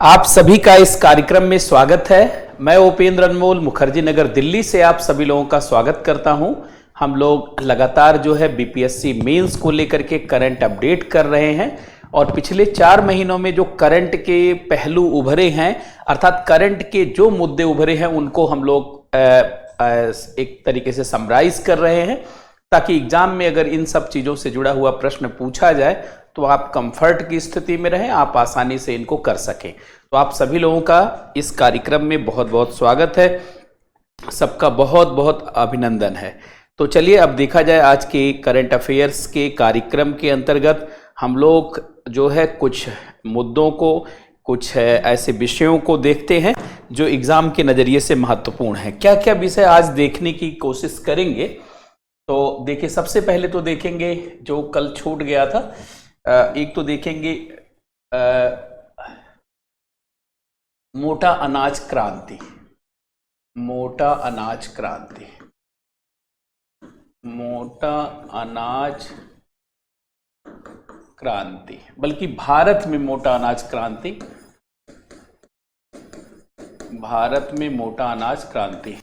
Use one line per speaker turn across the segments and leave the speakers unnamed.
आप सभी का इस कार्यक्रम में स्वागत है। मैं उपेंद्र अनमोल मुखर्जी नगर दिल्ली से आप सभी लोगों का स्वागत करता हूं। हम लोग लगातार जो है बीपीएससी मेंस को लेकर के करंट अपडेट कर रहे हैं और पिछले 4 महीनों में जो करंट के पहलू उभरे हैं अर्थात करंट के जो मुद्दे उभरे हैं उनको हम लोग एक तरीके से समराइज कर रहे हैं ताकि एग्जाम में अगर इन सब चीजों से जुड़ा हुआ प्रश्न पूछा जाए तो आप कंफर्ट की स्थिति में रहें, आप आसानी से इनको कर सकें। तो आप सभी लोगों का इस कार्यक्रम में बहुत बहुत स्वागत है, सबका बहुत बहुत अभिनंदन है। तो चलिए अब देखा जाए आज के करंट अफेयर्स के कार्यक्रम के अंतर्गत हम लोग जो है कुछ मुद्दों को, कुछ ऐसे विषयों को देखते हैं जो एग्जाम के नजरिए से महत्वपूर्ण है। क्या क्या विषय आज देखने की कोशिश करेंगे। तो देखिए, सबसे पहले तो देखेंगे जो कल छूट गया था, एक तो देखेंगे मोटा अनाज क्रांति। मोटा अनाज क्रांति, मोटा अनाज क्रांति, बल्कि भारत में मोटा अनाज क्रांति, भारत में मोटा अनाज क्रांति,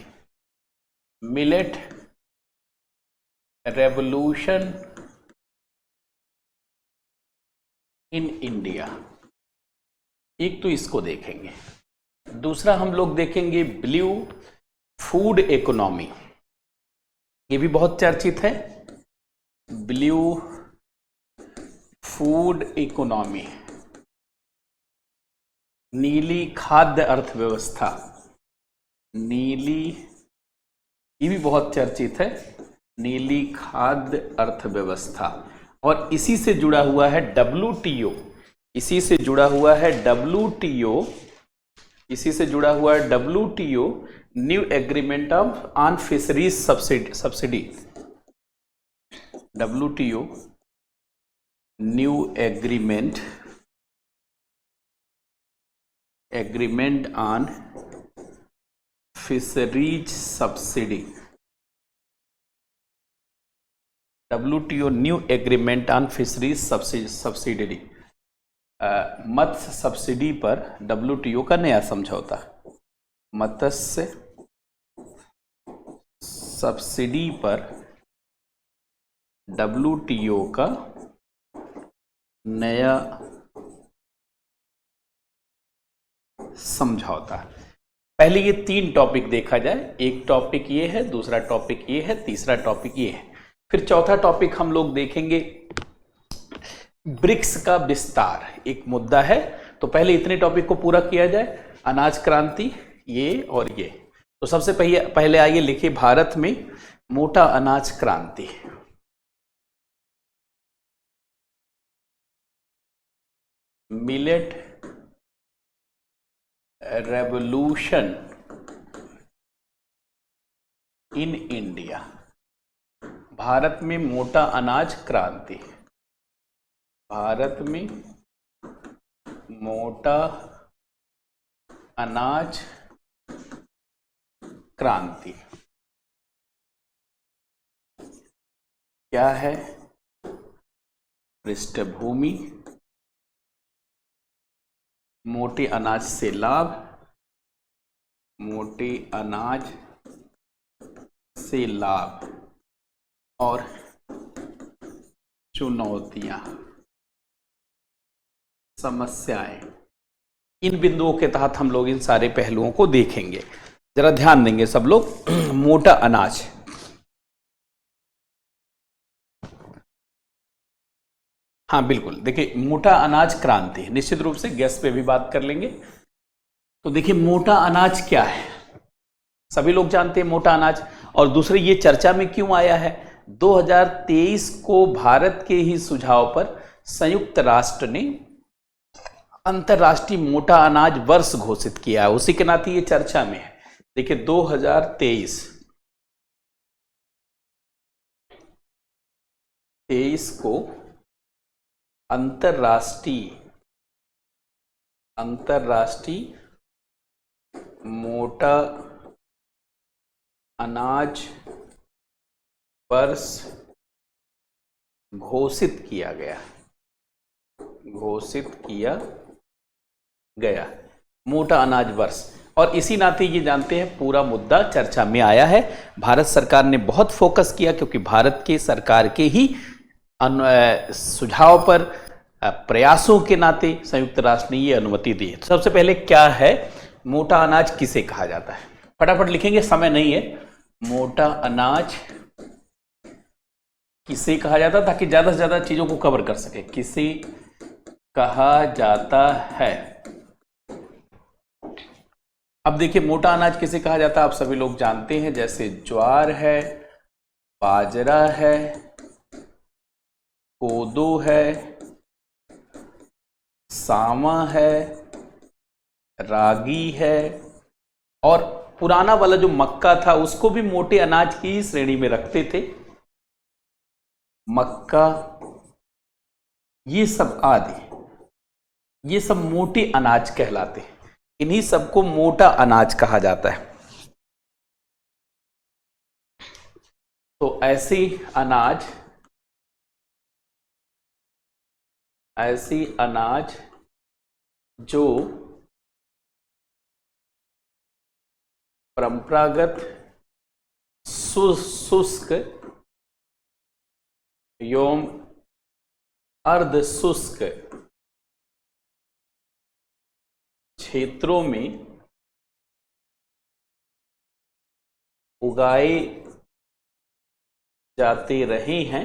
मिलेट रेवोल्यूशन इन इंडिया। एक तो इसको देखेंगे। दूसरा हम लोग देखेंगे ब्लू फूड इकोनॉमी, ये भी बहुत चर्चित है। ब्लू फूड इकोनॉमी, नीली खाद्य अर्थव्यवस्था, नीली, ये भी बहुत चर्चित है, नीली खाद्य अर्थव्यवस्था। और इसी से जुड़ा हुआ है WTO, इसी से जुड़ा हुआ है WTO, इसी से जुड़ा हुआ है WTO new agreement on fisheries subsidy, WTO new agreement on fisheries subsidy, WTO new agreement on fisheries subsidy, Matsya subsidy पर WTO का नया समझौता, मत्स्य सब्सिडी पर WTO का नया समझौता। पहले ये 3 टॉपिक देखा जाए। एक टॉपिक ये है, दूसरा टॉपिक ये है, तीसरा टॉपिक ये है। फिर चौथा टॉपिक हम लोग देखेंगे ब्रिक्स का विस्तार, एक मुद्दा है। तो पहले इतने टॉपिक को पूरा किया जाए, अनाज क्रांति ये और ये। तो सबसे पहले आइए लिखिए भारत में मोटा अनाज क्रांति। Millet revolution in India, Bharat में मोटा अनाज क्रांति, भारत में मोटा अनाज क्रांति क्या है? पृष्ठभूमि, मोटे अनाज से लाभ, मोटे अनाज से लाभ और चुनौतियां, समस्याएं। इन बिंदुओं के तहत हम लोग इन सारे पहलुओं को देखेंगे। जरा ध्यान देंगे सब लोग। मोटा अनाज, हाँ बिल्कुल, देखिए मोटा अनाज क्रांति, निश्चित रूप से गैस पे भी बात कर लेंगे। तो देखिए मोटा अनाज क्या है, सभी लोग जानते हैं मोटा अनाज। और दूसरे ये चर्चा में क्यों आया है? 2023 को भारत के ही सुझाव पर संयुक्त राष्ट्र ने अंतर्राष्ट्रीय मोटा अनाज वर्ष घोषित किया है, उसी के नाते ये चर्चा में है। देखिए 2023 को अंतर्राष्ट्रीय मोटा अनाज वर्ष घोषित किया गया, मोटा अनाज वर्ष। और इसी नाते ये जानते हैं पूरा मुद्दा चर्चा में आया है। भारत सरकार ने बहुत फोकस किया क्योंकि भारत के सरकार के ही सुझाव पर प्रयासों के नाते संयुक्त राष्ट्र ने ये अनुमति दी है। सबसे पहले क्या है मोटा अनाज, किसे कहा जाता है, फटाफट लिखेंगे, समय नहीं है। मोटा अनाज किसे कहा जाता है, ताकि ज्यादा से ज्यादा चीजों को कवर कर सके। किसे कहा जाता है? अब देखिए मोटा अनाज किसे कहा जाता है आप सभी लोग जानते हैं, जैसे ज्वार है, बाजरा है, कोदो है, सावा है, रागी है, और पुराना वाला जो मक्का था उसको भी मोटे अनाज की श्रेणी में रखते थे। मक्का, ये सब आदि, ये सब मोटे अनाज कहलाते हैं। इन्हीं सबको मोटा अनाज कहा जाता है। तो ऐसी अनाज जो परंपरागत शुष्क एवं अर्ध शुष्क क्षेत्रों में उगाए जाते रहे हैं,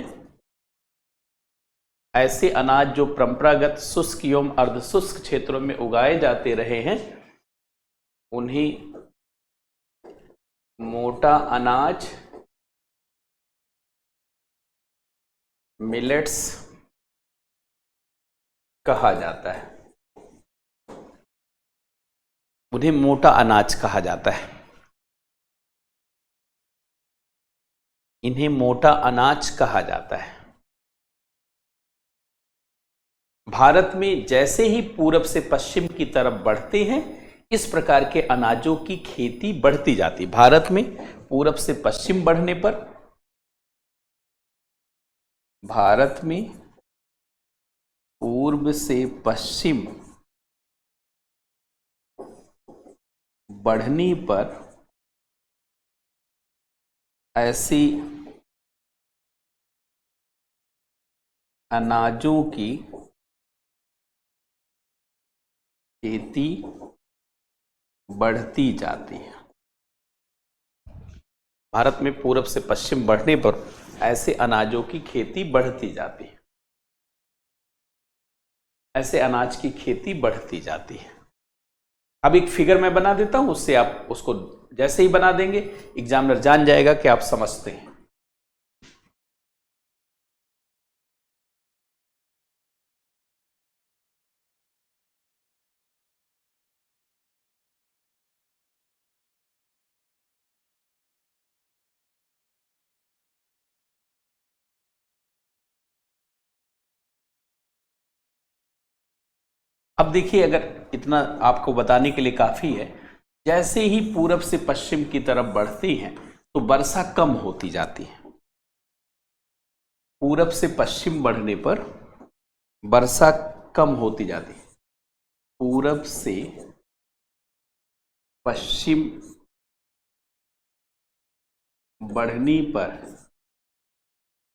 ऐसे अनाज जो परंपरागत शुष्क एवं अर्धशुष्क क्षेत्रों में उगाए जाते रहे हैं, उन्हें मोटा अनाज, मिलेट्स कहा जाता है। उन्हें मोटा अनाज कहा जाता है। इन्हें मोटा अनाज कहा जाता है। भारत में जैसे ही पूरब से पश्चिम की तरफ बढ़ते हैं, इस प्रकार के अनाजों की खेती बढ़ती जाती है। भारत में पूरब से पश्चिम बढ़ने पर, भारत में पूर्व से पश्चिम बढ़ने पर ऐसी अनाजों की खेती बढ़ती जाती है। भारत में पूरब से पश्चिम बढ़ने पर ऐसे अनाजों की खेती बढ़ती जाती है। ऐसे अनाज की खेती बढ़ती जाती है। अब एक फिगर मैं बना देता हूं, उससे आप उसको जैसे ही बना देंगे एग्जामिनर जान जाएगा कि आप समझते हैं। अब देखिए, अगर इतना आपको बताने के लिए काफी है, जैसे ही पूरब से पश्चिम की तरफ बढ़ती हैं तो वर्षा कम होती जाती है। पूरब से पश्चिम बढ़ने पर वर्षा कम होती जाती है। पूरब से पश्चिम बढ़ने पर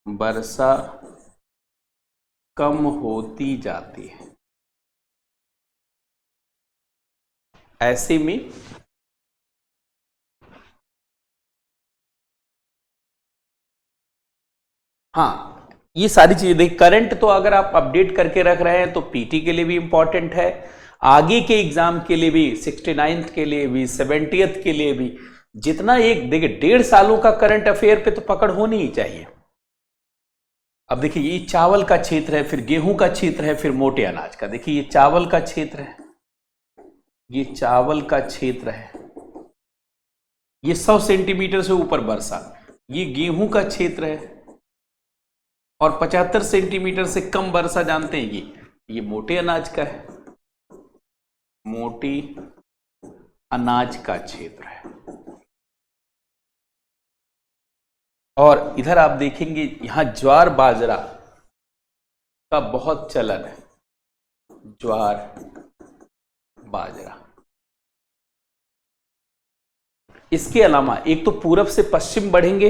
वर्षा कम होती जाती है। ऐसे में हाँ, ये सारी चीजें देख, करंट तो अगर आप अपडेट करके रख रहे हैं तो पीटी के लिए भी इंपॉर्टेंट है, आगे के एग्जाम के लिए भी, 69th के लिए भी, 70th के लिए भी। जितना एक देखिए 1.5 सालों का करंट अफेयर पे तो पकड़ होनी ही चाहिए। अब देखिए ये चावल का क्षेत्र है, फिर गेहूं का क्षेत्र है, फिर मोटे अनाज का। देखिए ये चावल का क्षेत्र है, ये चावल का क्षेत्र है, ये 100 सेंटीमीटर से ऊपर वर्षा। ये गेहूं का क्षेत्र है और 75 सेंटीमीटर से कम वर्षा जानते हैं ये मोटे अनाज का है, मोटे अनाज का क्षेत्र है। और इधर आप देखेंगे यहां ज्वार बाजरा का बहुत चलन है, ज्वार बाजरा। इसके अलावा एक तो पूरब से पश्चिम बढ़ेंगे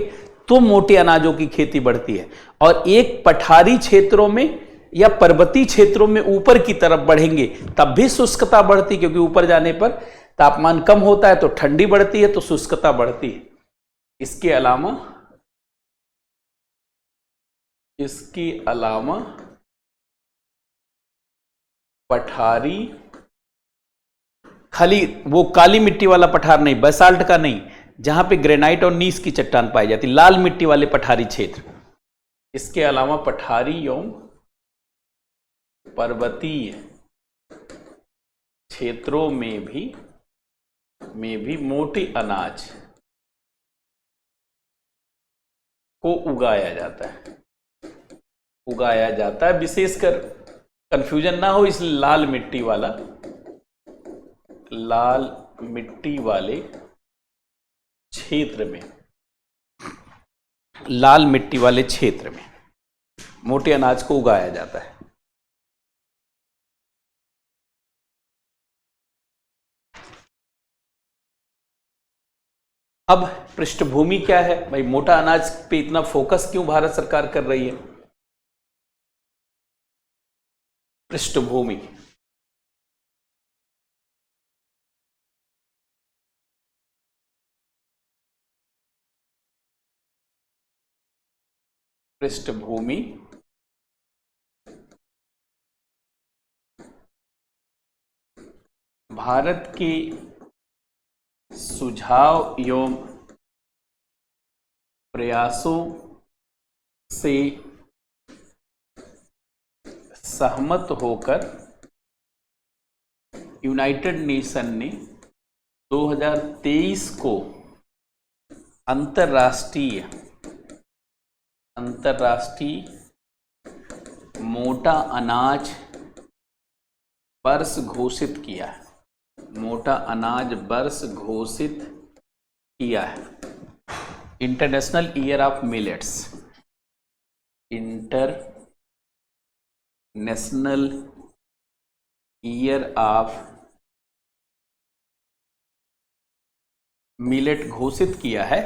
तो मोटे अनाजों की खेती बढ़ती है, और एक पठारी क्षेत्रों में या पर्वतीय क्षेत्रों में ऊपर की तरफ बढ़ेंगे तब भी शुष्कता बढ़ती, क्योंकि ऊपर जाने पर तापमान कम होता है तो ठंडी बढ़ती है, तो शुष्कता बढ़ती है। इसके अलावा पठारी, खाली वो काली मिट्टी वाला पठार नहीं, बेसाल्ट का नहीं, जहां पे ग्रेनाइट और नीस की चट्टान पाई जाती, लाल मिट्टी वाले पठारी क्षेत्र। इसके अलावा पठारी एवं पर्वतीय क्षेत्रों में भी मोटे अनाज को उगाया जाता है, विशेषकर कंफ्यूजन ना हो इसलिए लाल मिट्टी वाले क्षेत्र में मोटे अनाज को उगाया जाता है। अब पृष्ठभूमि क्या है भाई, मोटा अनाज पे इतना फोकस क्यों भारत सरकार कर रही है? पृष्ठभूमि, भारत के सुझाव एवं प्रयासों से सहमत होकर यूनाइटेड नेशन ने 2023 को अंतर्राष्ट्रीय मोटा अनाज वर्ष घोषित किया है। International year of millets, international year of millet घोषित किया है।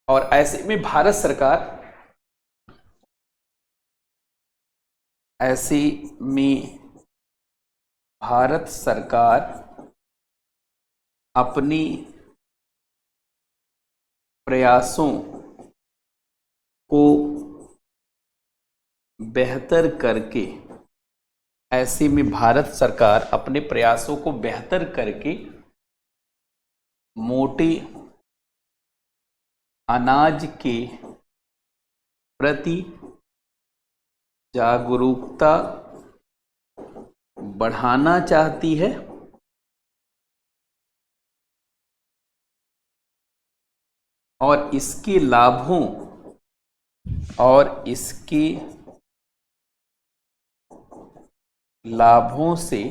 और ऐसे में भारत सरकार अपनी प्रयासों को बेहतर करके मोटे अनाज के प्रति जागरूकता बढ़ाना चाहती है और इसके लाभों से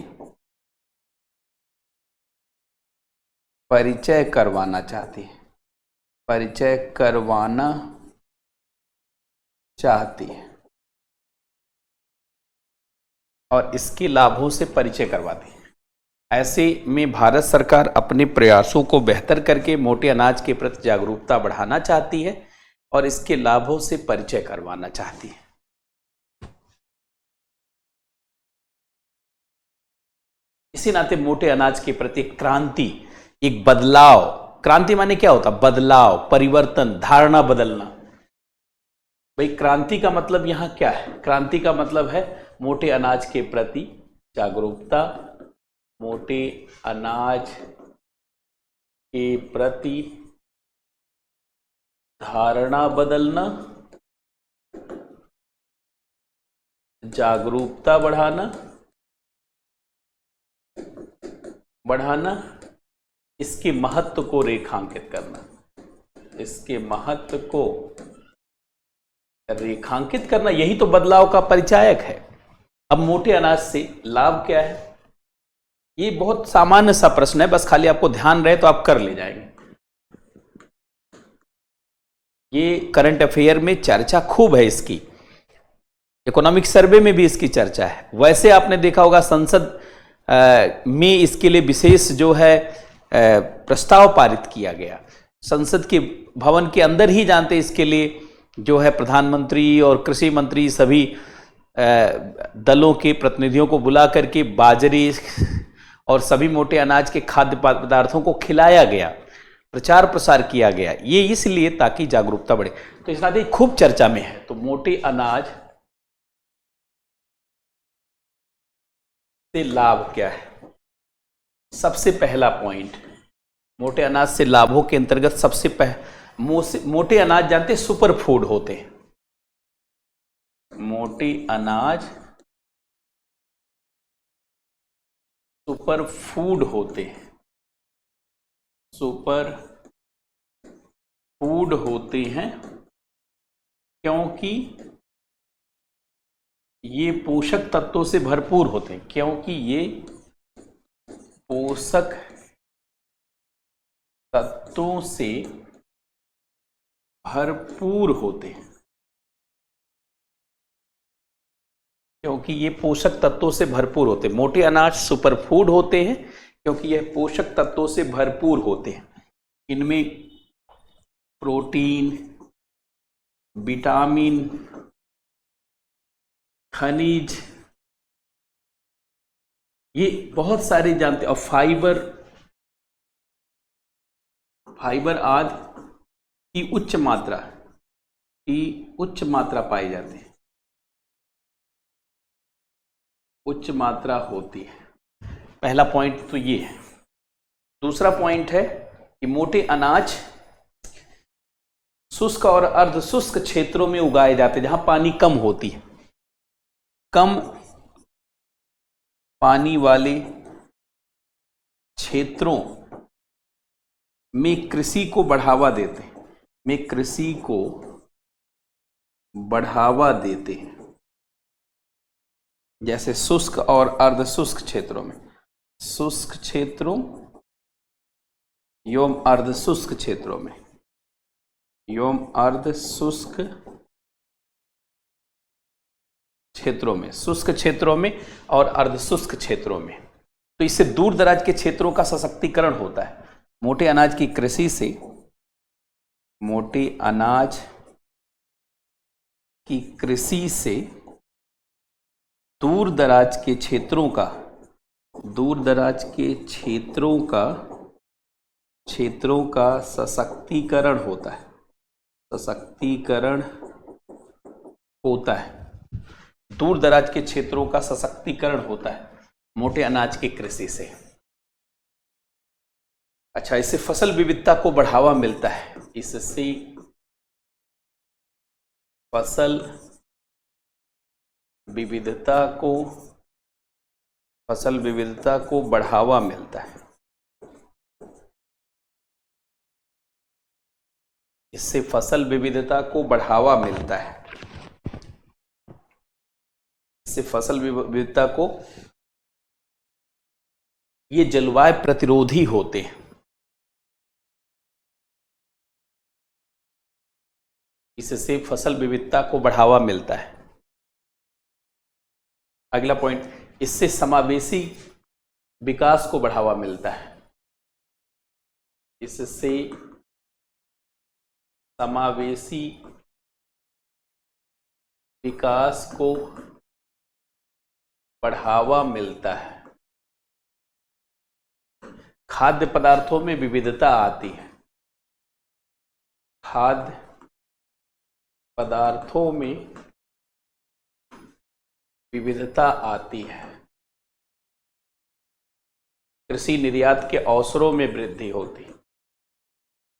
परिचय करवाना चाहती है। और इसके लाभों से परिचय करवाती है। ऐसे में भारत सरकार अपने प्रयासों को बेहतर करके मोटे अनाज के प्रति जागरूकता बढ़ाना चाहती है और इसके लाभों से परिचय करवाना चाहती है। इसी नाते मोटे अनाज के प्रति क्रांति, एक बदलाव, क्रांति माने क्या होता? बदलाव, परिवर्तन, धारणा बदलना। भाई क्रांति का मतलब यहां क्या है? क्रांति का मतलब है मोटे अनाज के प्रति जागरूकता, मोटे अनाज के प्रति धारणा बदलना, जागरूकता बढ़ाना, इसके महत्व को रेखांकित करना, यही तो बदलाव का परिचायक है। अब मोटे अनाज से लाभ क्या है? ये बहुत सामान्य सा प्रश्न है, बस खाली आपको ध्यान रहे तो आप कर ले जाएंगे। ये करंट अफेयर में चर्चा खूब है इसकी, इकोनॉमिक सर्वे में भी इसकी चर्चा है। वैसे आपने देखा होगा संसद में इसके लिए विशेष जो है प्रस्ताव पारित किया गया, संसद के भवन के अंदर ही जानते हैं। इसके लिए जो है प्रधानमंत्री और कृषि मंत्री सभी दलों के प्रतिनिधियों को बुला करके बाजरे और सभी मोटे अनाज के खाद्य पदार्थों को खिलाया गया, प्रचार प्रसार किया गया। ये इसलिए ताकि जागरूकता बढ़े। तो इस नाते खूब चर्चा में है। तो मोटे अनाज से लाभ क्या है? सबसे पहला पॉइंट, मोटे अनाज से लाभों के अंतर्गत सबसे मोटे अनाज जानते हैं सुपर फूड होते हैं। मोटे अनाज सुपर फूड होते हैं, सुपर फूड होते हैं क्योंकि ये पोषक तत्वों से भरपूर होते हैं। क्योंकि ये पोषक तत्वों से भरपूर होते हैं। क्योंकि ये पोषक तत्वों से भरपूर होते हैं। मोटे अनाज सुपरफूड होते हैं क्योंकि यह पोषक तत्वों से भरपूर होते हैं। इनमें प्रोटीन, विटामिन, खनिज, ये बहुत सारे जानते हैं। और फाइबर आदि की उच्च मात्रा पाई जाती है, उच्च मात्रा होती है। पहला पॉइंट तो ये है। दूसरा पॉइंट है कि मोटे अनाज शुष्क और अर्ध शुष्क क्षेत्रों में उगाए जाते हैं, जहां पानी कम होती है। कम पानी वाले क्षेत्रों में कृषि को बढ़ावा देते हैं, बढ़ावा देते हैं। जैसे शुष्क और अर्ध शुष्क क्षेत्रों में, शुष्क क्षेत्रों एवं अर्ध शुष्क क्षेत्रों में, शुष्क क्षेत्रों में और अर्ध शुष्क क्षेत्रों में। तो इससे दूर दराज के क्षेत्रों का सशक्तिकरण होता है। मोटे अनाज की कृषि से, मोटे अनाज की कृषि से दूर दराज के क्षेत्रों का सशक्तिकरण होता है, दूर दराज के क्षेत्रों का सशक्तिकरण होता है मोटे अनाज की कृषि से। अच्छा, इससे फसल विविधता को बढ़ावा मिलता है। इससे फसल विविधता को बढ़ावा मिलता है। इससे फसल विविधता को बढ़ावा मिलता है। इससे फसल विविधता को, ये जलवायु प्रतिरोधी होते हैं। इससे फसल विविधता को बढ़ावा मिलता है। अगला पॉइंट, इससे समावेशी विकास को बढ़ावा मिलता है। इससे समावेशी विकास को बढ़ावा मिलता है। खाद्य पदार्थों में विविधता आती है। खाद्य पदार्थों में विविधता आती है। कृषि निर्यात के अवसरों में वृद्धि होती है।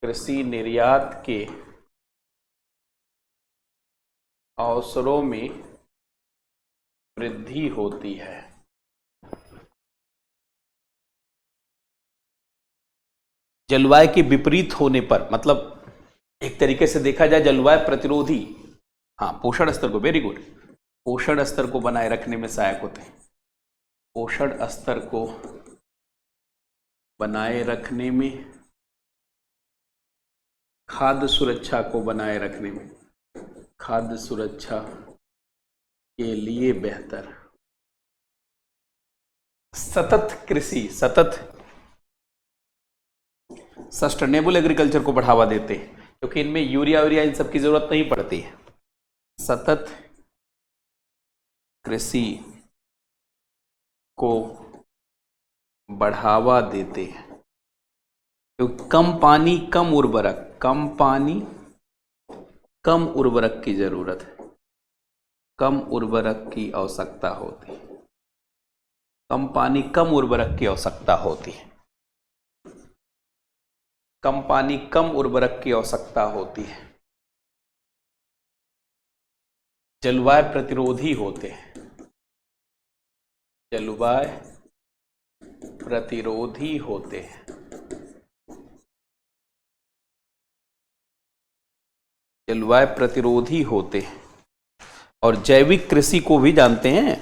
कृषि निर्यात के अवसरों में वृद्धि होती है। जलवायु के विपरीत होने पर, मतलब एक तरीके से देखा जाए जलवायु प्रतिरोधी, हाँ, पोषण स्तर को, वेरी गुड, पोषण स्तर को बनाए रखने में सहायक होते हैं। पोषण स्तर को बनाए रखने में, खाद्य सुरक्षा को बनाए रखने में, खाद्य सुरक्षा के लिए बेहतर। सतत कृषि, सस्टेनेबल एग्रीकल्चर को बढ़ावा देते हैं, क्योंकि इनमें यूरिया इन सब की जरूरत नहीं पड़ती है। सतत कृषि को बढ़ावा देते हैं, तो कम पानी कम उर्वरक, कम पानी कम उर्वरक की जरूरत है, कम उर्वरक की आवश्यकता होती है, कम पानी कम उर्वरक की आवश्यकता होती है, कम पानी कम उर्वरक की आवश्यकता होती है। जलवायु प्रतिरोधी होते हैं, जलवायु प्रतिरोधी होते हैं, जलवायु प्रतिरोधी होते हैं। और जैविक कृषि को भी जानते हैं,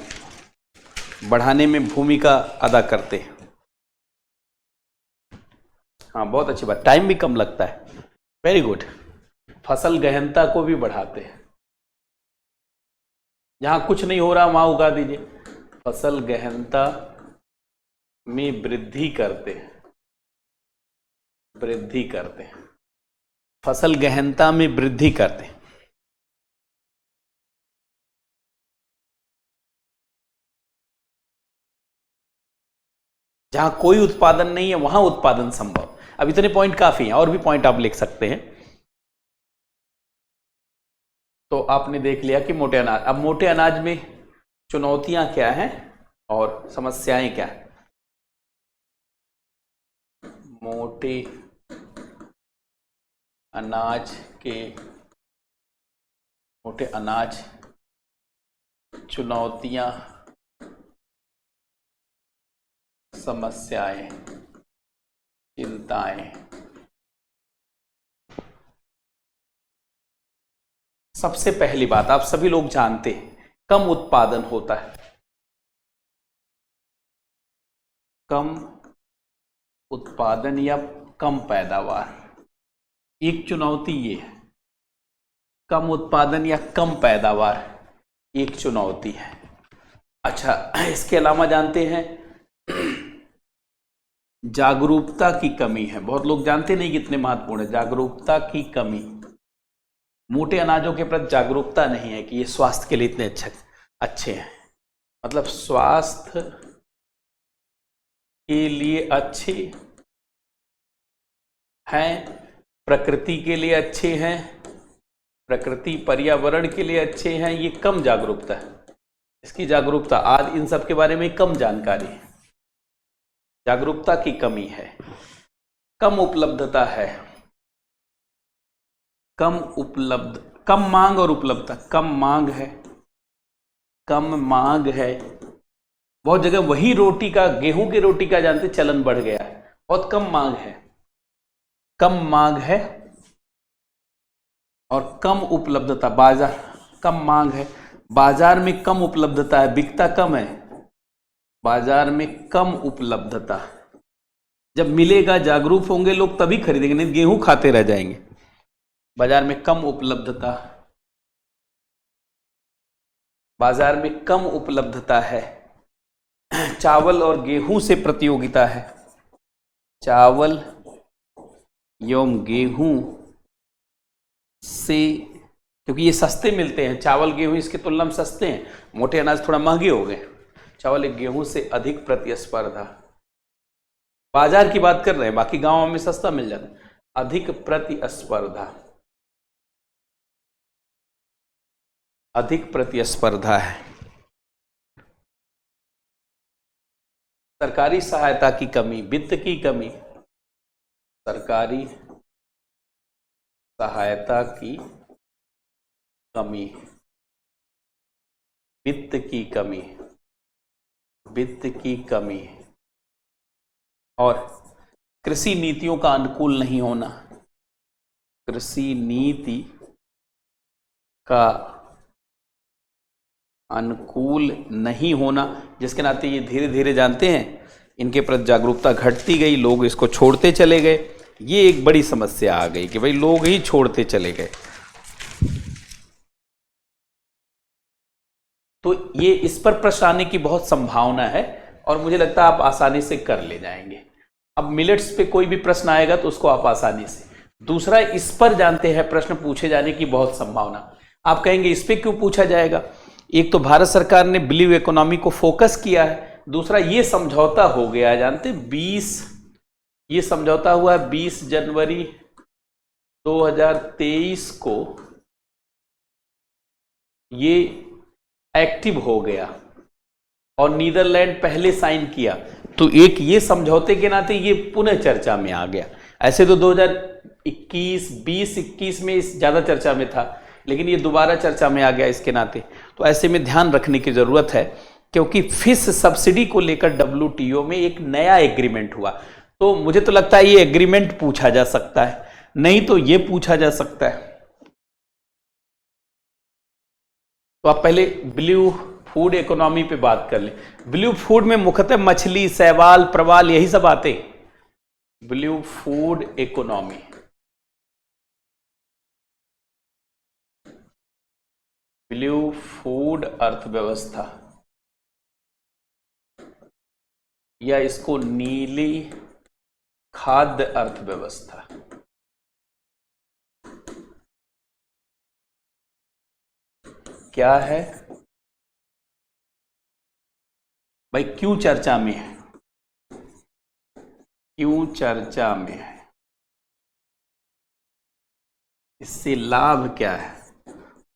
बढ़ाने में भूमिका अदा करते हैं। हाँ, बहुत अच्छी बात, टाइम भी कम लगता है, वेरी गुड। फसल गहनता को भी बढ़ाते हैं, जहां कुछ नहीं हो रहा वहां उगा दीजिए। फसल गहनता में वृद्धि करते हैं, वृद्धि करते हैं, फसल गहनता में वृद्धि करते हैं। जहां कोई उत्पादन नहीं है वहां उत्पादन संभव। अब इतने पॉइंट काफी हैं, और भी पॉइंट आप लिख सकते हैं। तो आपने देख लिया कि मोटे अनाज, अब मोटे अनाज में चुनौतियां क्या हैं और समस्याएं क्या हैं। मोटे अनाज के, मोटे अनाज चुनौतियां, समस्याएं, चिंताएं। सबसे पहली बात आप सभी लोग जानते हैं, कम उत्पादन होता है, कम उत्पादन या कम पैदावार। एक चुनौती ये है, कम उत्पादन या कम पैदावार एक चुनौती है। अच्छा, इसके अलावा जानते हैं जागरूकता की कमी है, बहुत लोग जानते नहीं कितने महत्वपूर्ण है। जागरूकता की कमी, मोटे अनाजों के प्रति जागरूकता नहीं है कि ये स्वास्थ्य के लिए इतने अच्छे हैं, मतलब स्वास्थ्य के लिए अच्छे हैं, प्रकृति के लिए अच्छे हैं, प्रकृति पर्यावरण के लिए अच्छे हैं, ये कम जागरूकता है। इसकी जागरूकता, आज इन सब के बारे में कम जानकारी है, जागरूकता की कमी है। कम उपलब्धता है, कम मांग और उपलब्धता, कम मांग है, कम मांग है। बहुत जगह वही रोटी का, गेहूं की रोटी का जानते चलन बढ़ गया है, बहुत कम मांग है, कम मांग है और कम उपलब्धता। बाजार, कम मांग है, बाजार में कम उपलब्धता है, बिकता कम है, बाजार में कम उपलब्धता। जब मिलेगा, जागरूक होंगे लोग तभी खरीदेंगे, नहीं गेहूं खाते रह जाएंगे। बाजार में कम उपलब्धता, बाजार में कम उपलब्धता है। चावल और गेहूं से प्रतियोगिता है, चावल एवं गेहूं से, क्योंकि ये सस्ते मिलते हैं, चावल गेहूं इसकी तुलना में सस्ते हैं, मोटे अनाज थोड़ा महंगे हो गए। चावल गेहूं से अधिक प्रतिस्पर्धा, बाजार की बात कर रहे हैं, बाकी गांवों में सस्ता मिल जाता है। अधिक प्रतिस्पर्धा, अधिक प्रतिस्पर्धा है। सरकारी सहायता की कमी, वित्त की कमी, सरकारी सहायता की कमी, वित्त की कमी, वित्त की कमी, और कृषि नीतियों का अनुकूल नहीं होना, कृषि नीति का अनुकूल नहीं होना, जिसके नाते ये धीरे धीरे जानते हैं इनके प्रति जागरूकता घटती गई, लोग इसको छोड़ते चले गए। ये एक बड़ी समस्या आ गई कि भाई लोग ही छोड़ते चले गए। तो ये इस पर प्रश्न आने की बहुत संभावना है और मुझे लगता है आप आसानी से कर ले जाएंगे। अब मिलेट्स पे कोई भी प्रश्न आएगा तो उसको आप आसानी से। दूसरा, इस पर जानते हैं प्रश्न पूछे जाने की बहुत संभावना। आप कहेंगे इस पे क्यों पूछा जाएगा? एक तो भारत सरकार ने ब्लू इकोनॉमी को फोकस किया है, दूसरा ये समझौता हो गया है, जानते 20 ये समझौता हुआ है 20 जनवरी 2023 को ये एक्टिव हो गया और नीदरलैंड पहले साइन किया, तो एक ये समझौते के नाते ये पुनः चर्चा में आ गया। ऐसे तो 2021 में इस ज्यादा चर्चा में था, लेकिन ये दोबारा चर्चा में आ गया इसके नाते। तो ऐसे में ध्यान रखने की जरूरत है, क्योंकि फिश सब्सिडी को लेकर WTO में एक नया एग्रीमेंट हुआ। तो मुझे तो लगता है ये एग्रीमेंट पूछा जा सकता है, नहीं तो ये पूछा जा सकता है। तो आप पहले ब्लू फूड इकोनॉमी पे बात कर लें। ब्लू फूड में मुख्यतः मछली, शैवाल, प्रवाल यही सब आते हैं। Blue food economy, blue food अर्थव्यवस्था, या इसको नीली खाद्य अर्थव्यवस्था। क्या है भाई? क्यों चर्चा में है? क्यों चर्चा में है? इससे लाभ क्या है?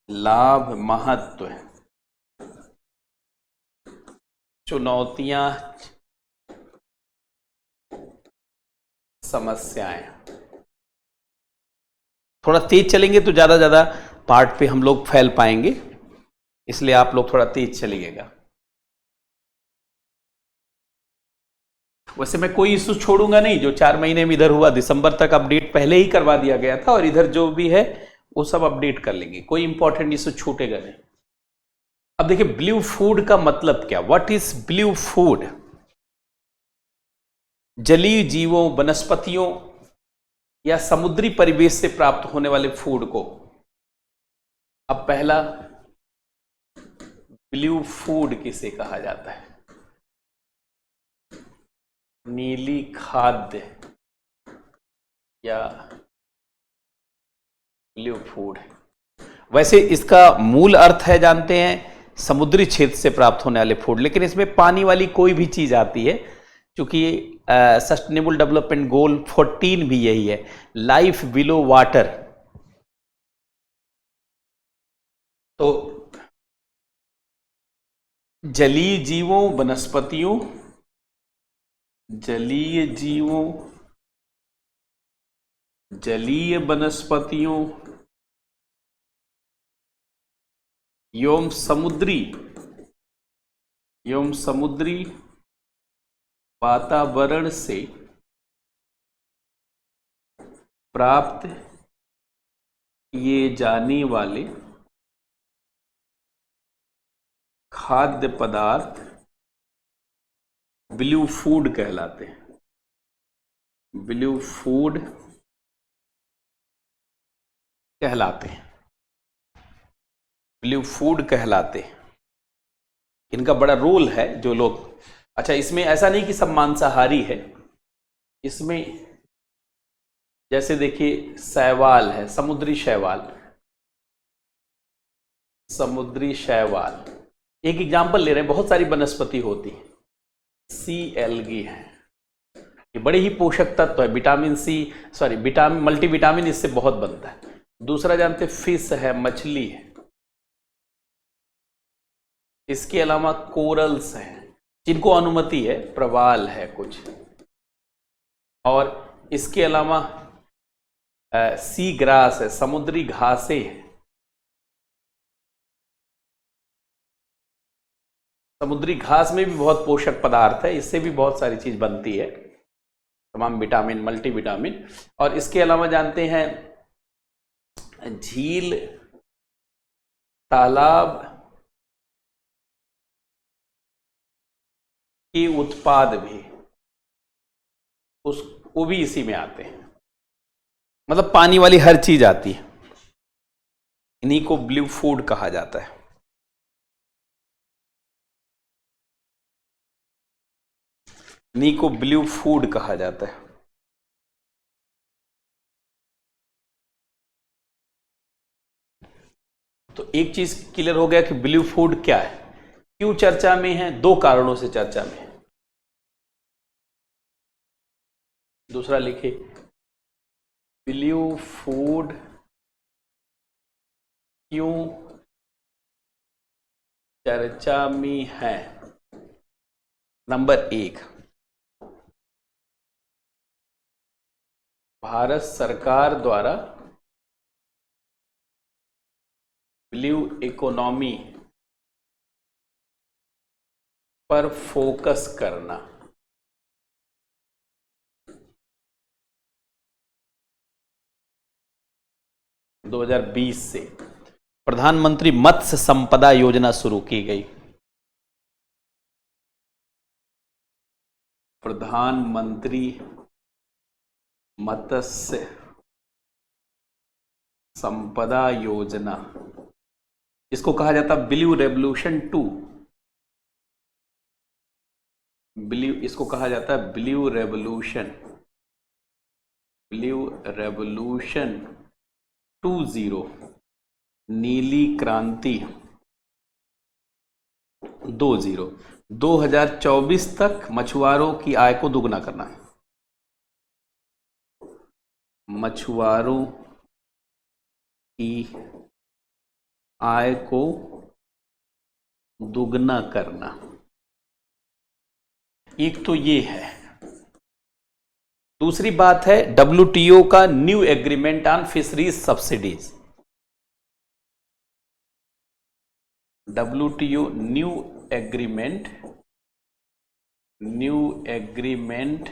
लाभ, महत्व, चुनौतियां, समस्याएं। थोड़ा तेज चलेंगे तो ज्यादा पार्ट पे हम लोग फैल पाएंगे, इसलिए आप लोग थोड़ा तेज चलिएगा। वैसे मैं कोई इशू छोड़ूंगा नहीं, जो 4 महीने में इधर हुआ दिसंबर तक अपडेट पहले ही करवा दिया गया था, और इधर जो भी है वो सब अपडेट कर लेंगे, कोई इंपॉर्टेंट इशू छूटेगा नहीं। अब देखिए ब्लू फूड का मतलब क्या, व्हाट इज ब्लू फूड? जलीय जीवों, वनस्पतियों या समुद्री परिवेश से प्राप्त होने वाले फूड को। अब पहला, ब्लू फूड किसे कहा जाता है? नीली खाद्य या ब्लू फूड। वैसे इसका मूल अर्थ है, जानते हैं, समुद्री क्षेत्र से प्राप्त होने वाले फूड, लेकिन इसमें पानी वाली कोई भी चीज आती है, क्योंकि सस्टेनेबल डेवलपमेंट गोल 14 भी यही है, लाइफ बिलो वाटर। तो जलीय जीवों, वनस्पतियों, जलीय जीवों, जलीय वनस्पतियों एवं समुद्री वातावरण से प्राप्त किए जाने वाले खाद्य पदार्थ ब्लू फूड कहलाते हैं। ब्लू फूड कहलाते हैं, ब्लू फूड कहलाते हैं। इनका बड़ा रोल है जो लोग, अच्छा इसमें ऐसा नहीं कि सब मांसाहारी है, इसमें जैसे देखिए शैवाल है, समुद्री शैवाल, समुद्री शैवाल एक एग्जाम्पल ले रहे हैं, बहुत सारी वनस्पति होती है। सी एल्गी है, ये बड़े ही पोषक तत्व है, vitamin C, sorry vitamin, multivitamin इससे बहुत बनता है। दूसरा जानते फिश है, मछली है। इसके अलावा कोरल्स हैं जिनको अनुमति है, प्रवाल है कुछ, और इसके अलावा सी ग्रास है, समुद्री घासें हैं। समुद्री घास में भी बहुत पोषक पदार्थ है, इससे भी बहुत सारी चीज बनती है, तमाम विटामिन, मल्टीविटामिन। और इसके अलावा जानते हैं झील, तालाब के उत्पाद भी वो भी इसी में आते हैं, मतलब पानी वाली हर चीज आती है, इन्हीं को ब्लू फूड कहा जाता है। नी को ब्लू फूड कहा जाता है। तो एक चीज क्लियर हो गया कि ब्लू फूड क्या है, क्यों चर्चा में है, दो कारणों से चर्चा में है। दूसरा लिखे, ब्लू फूड क्यों चर्चा में है। नंबर एक, भारत सरकार द्वारा ब्लू इकोनॉमी पर फोकस करना। - 2020 से प्रधानमंत्री मत्स्य संपदा योजना शुरू की गई। प्रधानमंत्री मत्स्य संपदा योजना, इसको कहा जाता ब्लू रेवोल्यूशन 2। ब्लू, इसको कहा जाता है ब्लू रेवोल्यूशन 20, नीली क्रांति 20। 2024 तक मछुआरों की आय को दुगना करना है। मछुआरों की आय को दुगना करना, एक तो ये है। दूसरी बात है WTO का new agreement on fisheries subsidies. WTO new agreement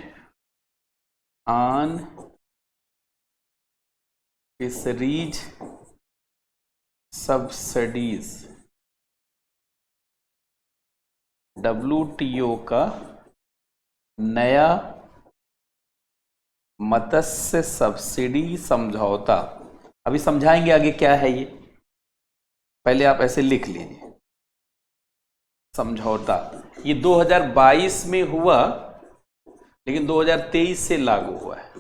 on fisheries subsidies. WTO का नया मत्स्य सब्सिडी समझौता। अभी समझाएंगे आगे क्या है ये, पहले आप ऐसे लिख लीजिए। समझौता ये 2022 में हुआ, लेकिन 2023 से लागू हुआ है।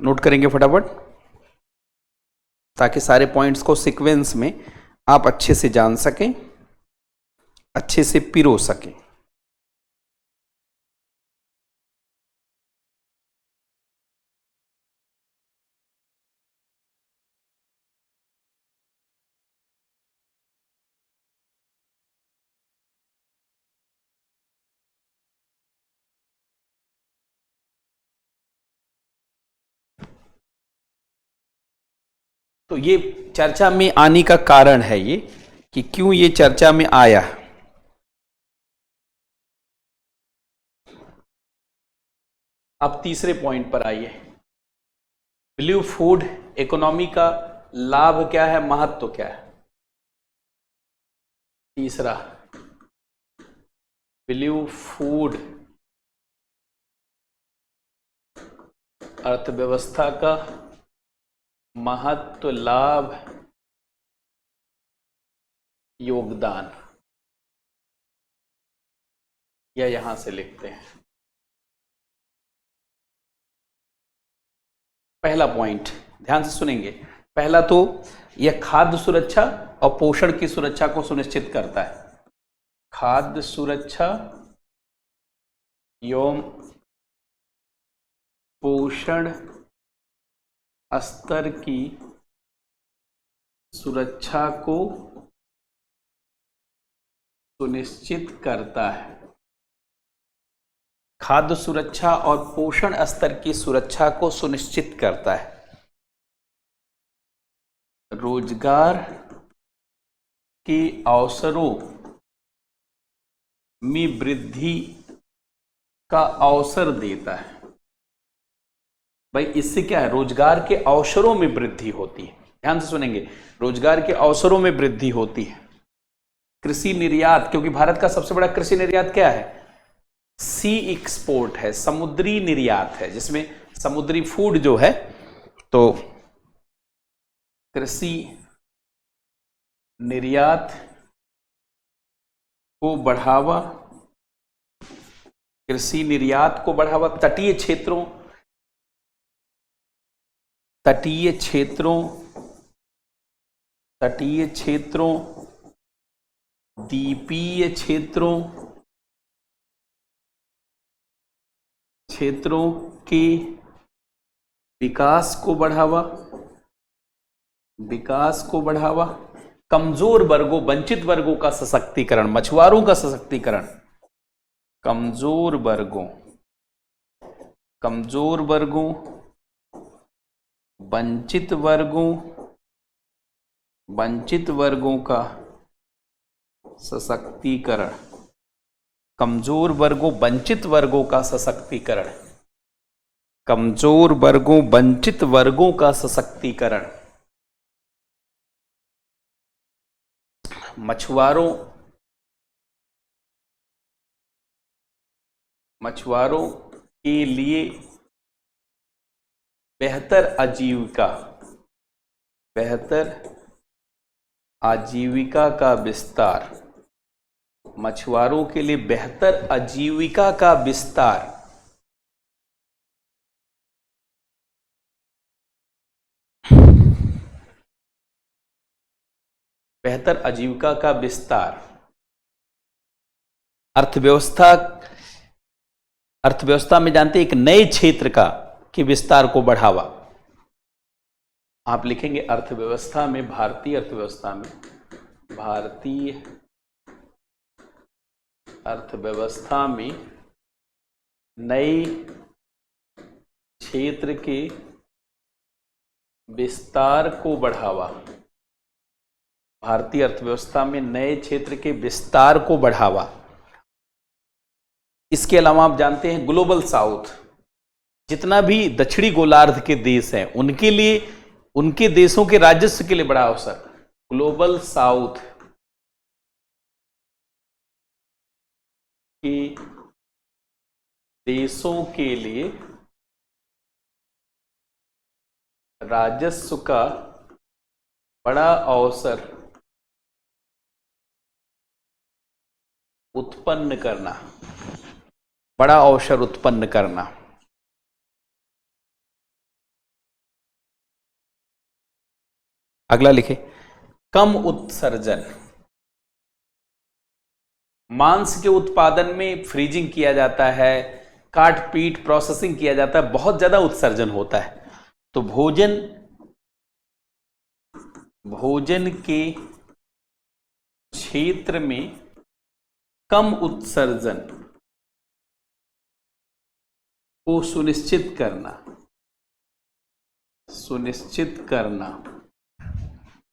नोट करेंगे फटाफट, ताकि सारे पॉइंट्स को सीक्वेंस में आप अच्छे से जान सकें, अच्छे से पिरो सकें। तो ये चर्चा में आने का कारण है ये, कि क्यों ये चर्चा में आया। अब तीसरे पॉइंट पर आइए। ब्लू फूड इकोनॉमी का लाभ क्या है, महत्व क्या है। तीसरा, ब्लू फूड अर्थव्यवस्था का महत्व, लाभ, योगदान, या यहां से लिखते हैं। पहला पॉइंट ध्यान से सुनेंगे। पहला तो यह खाद्य सुरक्षा और पोषण की सुरक्षा को सुनिश्चित करता है। खाद्य सुरक्षा एवं पोषण स्तर की सुरक्षा को सुनिश्चित करता है। खाद्य सुरक्षा और पोषण स्तर की सुरक्षा को सुनिश्चित करता है। रोजगार के अवसरों में वृद्धि का अवसर देता है। भाई इससे क्या है, रोजगार के अवसरों में वृद्धि होती है। ध्यान से सुनेंगे, रोजगार के अवसरों में वृद्धि होती है। कृषि निर्यात, क्योंकि भारत का सबसे बड़ा कृषि निर्यात क्या है, सी एक्सपोर्ट है, समुद्री निर्यात है, जिसमें समुद्री फूड जो है, तो कृषि निर्यात को बढ़ावा, कृषि निर्यात को बढ़ावा, तटीय क्षेत्रों, तटीय क्षेत्रों, तटीय क्षेत्रों, द्वीपीय क्षेत्रों, क्षेत्रों के विकास को बढ़ावा, विकास को बढ़ावा, कमजोर वर्गों, वंचित वर्गों का सशक्तिकरण, मछुआरों का सशक्तिकरण, कमजोर वर्गों, कमजोर वर्गों, वंचित वर्गों, वंचित वर्गों का सशक्तिकरण, कमजोर वर्गों, वंचित वर्गों का सशक्तिकरण, कमजोर वर्गों, वंचित वर्गों का सशक्तिकरण, मछुआरों, मछुआरों के लिए बेहतर आजीविका, बेहतर आजीविका का विस्तार, मछुआरों के लिए बेहतर आजीविका का विस्तार, बेहतर आजीविका का विस्तार, अर्थव्यवस्था, अर्थव्यवस्था में जानते हैं एक नए क्षेत्र का कि विस्तार को बढ़ावा। आप लिखेंगे अर्थव्यवस्था में, भारतीय अर्थव्यवस्था में, भारतीय अर्थव्यवस्था में नए क्षेत्र के विस्तार को बढ़ावा, भारतीय अर्थव्यवस्था में नए क्षेत्र के विस्तार को बढ़ावा। इसके अलावा आप जानते हैं ग्लोबल साउथ, जितना भी दक्षिणी गोलार्ध के देश हैं उनके लिए, उनके देशों के राजस्व के लिए बड़ा अवसर, ग्लोबल साउथ के देशों के लिए राजस्व का बड़ा अवसर उत्पन्न करना, बड़ा अवसर उत्पन्न करना। अगला लिखे कम उत्सर्जन, मांस के उत्पादन में फ्रीजिंग किया जाता है, काट पीट प्रोसेसिंग किया जाता है, बहुत ज्यादा उत्सर्जन होता है, तो भोजन, भोजन के क्षेत्र में कम उत्सर्जन को सुनिश्चित करना, सुनिश्चित करना।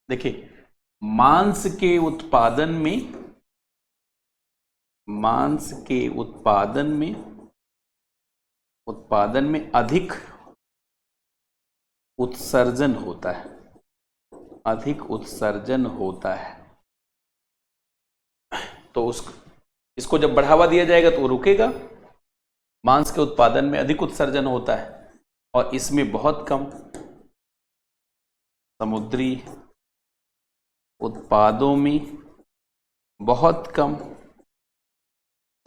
देखिए मांस के उत्पादन में, मांस के उत्पादन में, उत्पादन में अधिक उत्सर्जन होता है, अधिक उत्सर्जन होता है, तो इसको जब बढ़ावा दिया जाएगा तो वो रुकेगा। मांस के उत्पादन में अधिक उत्सर्जन होता है और इसमें बहुत कम समुद्री उत्पादों में, बहुत कम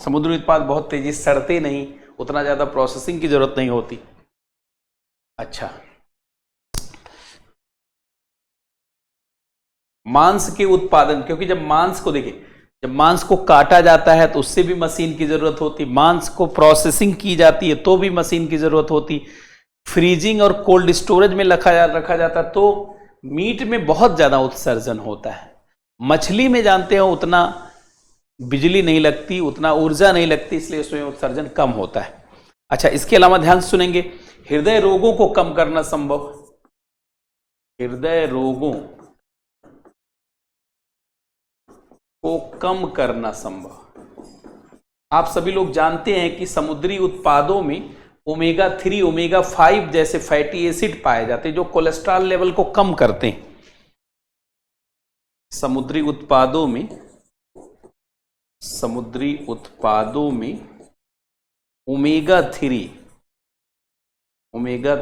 समुद्री उत्पाद बहुत तेजी से सड़ते नहीं, उतना ज्यादा प्रोसेसिंग की जरूरत नहीं होती। अच्छा, मांस के उत्पादन, क्योंकि जब मांस को देखिए, जब मांस को काटा जाता है तो उससे भी मशीन की जरूरत होती, मांस को प्रोसेसिंग की जाती है तो भी मशीन की जरूरत होती, फ्रीजिंग और कोल्ड स्टोरेज में रखा जाता है तो मीट में बहुत ज्यादा उत्सर्जन होता है। मछली में जानते हो उतना बिजली नहीं लगती, उतना ऊर्जा नहीं लगती, इसलिए उसमें उत्सर्जन कम होता है। अच्छा, इसके अलावा ध्यान से सुनेंगे, हृदय रोगों को कम करना संभव, हृदय रोगों को कम करना संभव। आप सभी लोग जानते हैं कि समुद्री उत्पादों में ओमेगा 3, ओमेगा 5 जैसे फैटी एसिड पाए जाते हैं जो कोलेस्ट्रॉल लेवल को कम करते हैं। समुद्री उत्पादों में, समुद्री उत्पादों में ओमेगा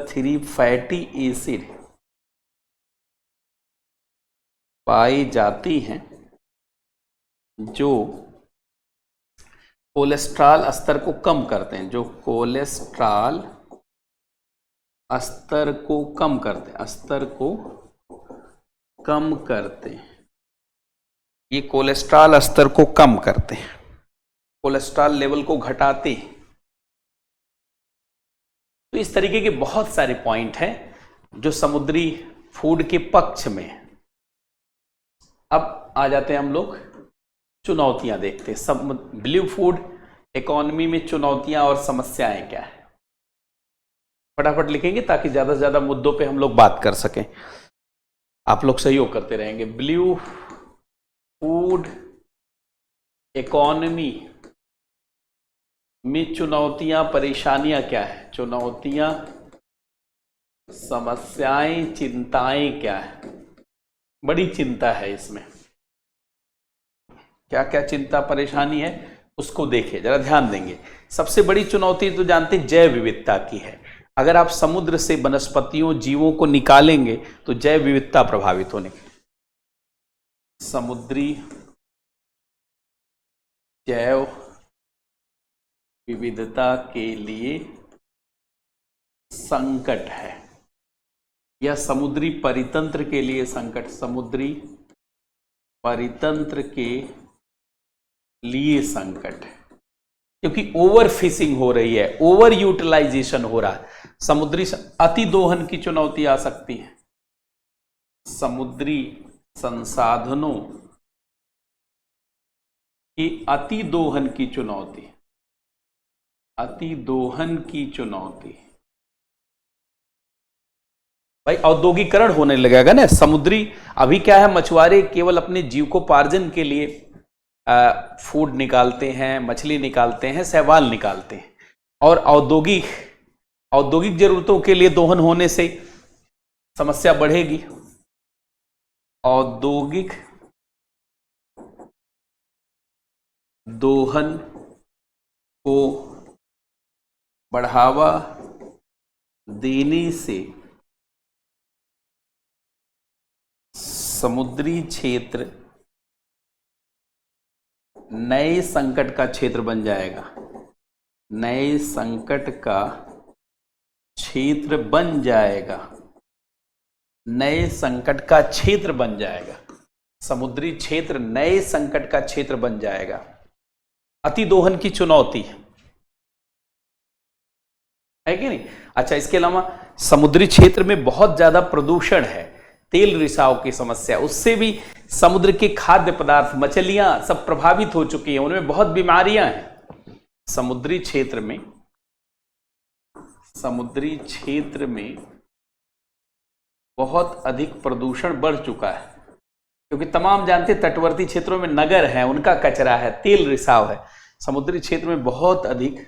3 फैटी एसिड पाई जाती हैं जो कोलेस्ट्रॉल स्तर को कम करते हैं, जो कोलेस्ट्रॉल स्तर को कम करते हैं, स्तर को कम करते हैं। ये कोलेस्ट्रॉल स्तर को कम करते हैं, कोलेस्ट्रॉल लेवल को घटाते हैं। तो इस तरीके के बहुत सारे पॉइंट हैं जो समुद्री फूड के पक्ष में है। अब आ जाते हैं हम लोग चुनौतियां देखते हैं। सब ब्लू फूड इकोनॉमी में चुनौतियां और समस्याएं क्या है, फटाफट लिखेंगे ताकि ज्यादा से ज्यादा मुद्दों पे हम लोग बात कर सकें। आप लोग सहयोग करते रहेंगे। ब्लू फूड इकोनॉमी में चुनौतियां, परेशानियां क्या है, चुनौतियां, समस्याएं, चिंताएं क्या है। बड़ी चिंता है इसमें, क्या क्या चिंता परेशानी है उसको देखिए, जरा ध्यान देंगे। सबसे बड़ी चुनौती तो जानते हैं जैव विविधता की है। अगर आप समुद्र से वनस्पतियों, जीवों को निकालेंगे तो जैव विविधता प्रभावित होने की। समुद्री जैव विविधता के लिए संकट है, या समुद्री परितंत्र के लिए संकट, समुद्री परितंत्र के लिए संकट है, क्योंकि ओवर फिशिंग हो रही है, ओवर यूटिलाइजेशन हो रहा है। समुद्री अति दोहन की चुनौती आ सकती है, समुद्री संसाधनों की अति दोहन की चुनौती, अति दोहन की चुनौती। भाई औद्योगिकरण होने लगेगा ना समुद्री। अभी क्या है, मछुआरे केवल अपने जीविकोपार्जन के लिए फूड निकालते हैं, मछली निकालते हैं, शैवाल निकालते हैं, और औद्योगिक जरूरतों के लिए दोहन होने से समस्या बढ़ेगी। औद्योगिक दोहन को बढ़ावा देने से समुद्री क्षेत्र नए संकट का क्षेत्र बन जाएगा, नए संकट का क्षेत्र बन जाएगा, नए संकट का क्षेत्र बन जाएगा। समुद्री क्षेत्र नए संकट का क्षेत्र बन जाएगा। अति दोहन की चुनौती है कि नहीं। अच्छा, इसके अलावा समुद्री क्षेत्र में बहुत ज्यादा प्रदूषण है, तेल रिसाव की समस्या, उससे भी समुद्र के खाद्य पदार्थ, मछलियां सब प्रभावित हो चुकी हैं, उनमें बहुत बीमारियां हैं। समुद्री क्षेत्र में बहुत अधिक प्रदूषण बढ़ चुका है, क्योंकि तमाम जानते तटवर्ती क्षेत्रों में नगर है, उनका कचरा है, तेल रिसाव है। समुद्री क्षेत्र में बहुत अधिक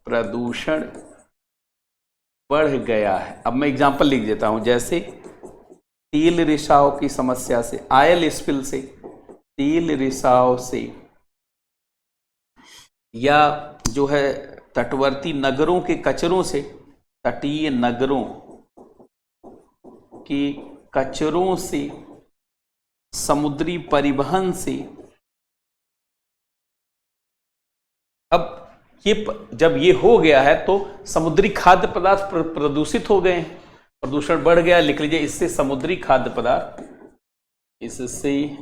प्रदूषण बढ़ गया है। अब मैं एग्जांपल लिख देता हूं, जैसे तेल रिसाव की समस्या से, ऑयल स्पिल से, तेल रिसाव से, या जो है तटवर्ती नगरों के कचरों से, तटीय नगरों के कचरों से, समुद्री परिवहन से। अब जब ये हो गया है तो समुद्री खाद्य पदार्थ प्रदूषित हो गए हैं, प्रदूषण बढ़ गया। लिख लीजिए, इससे समुद्री खाद्य पदार्थ, इससे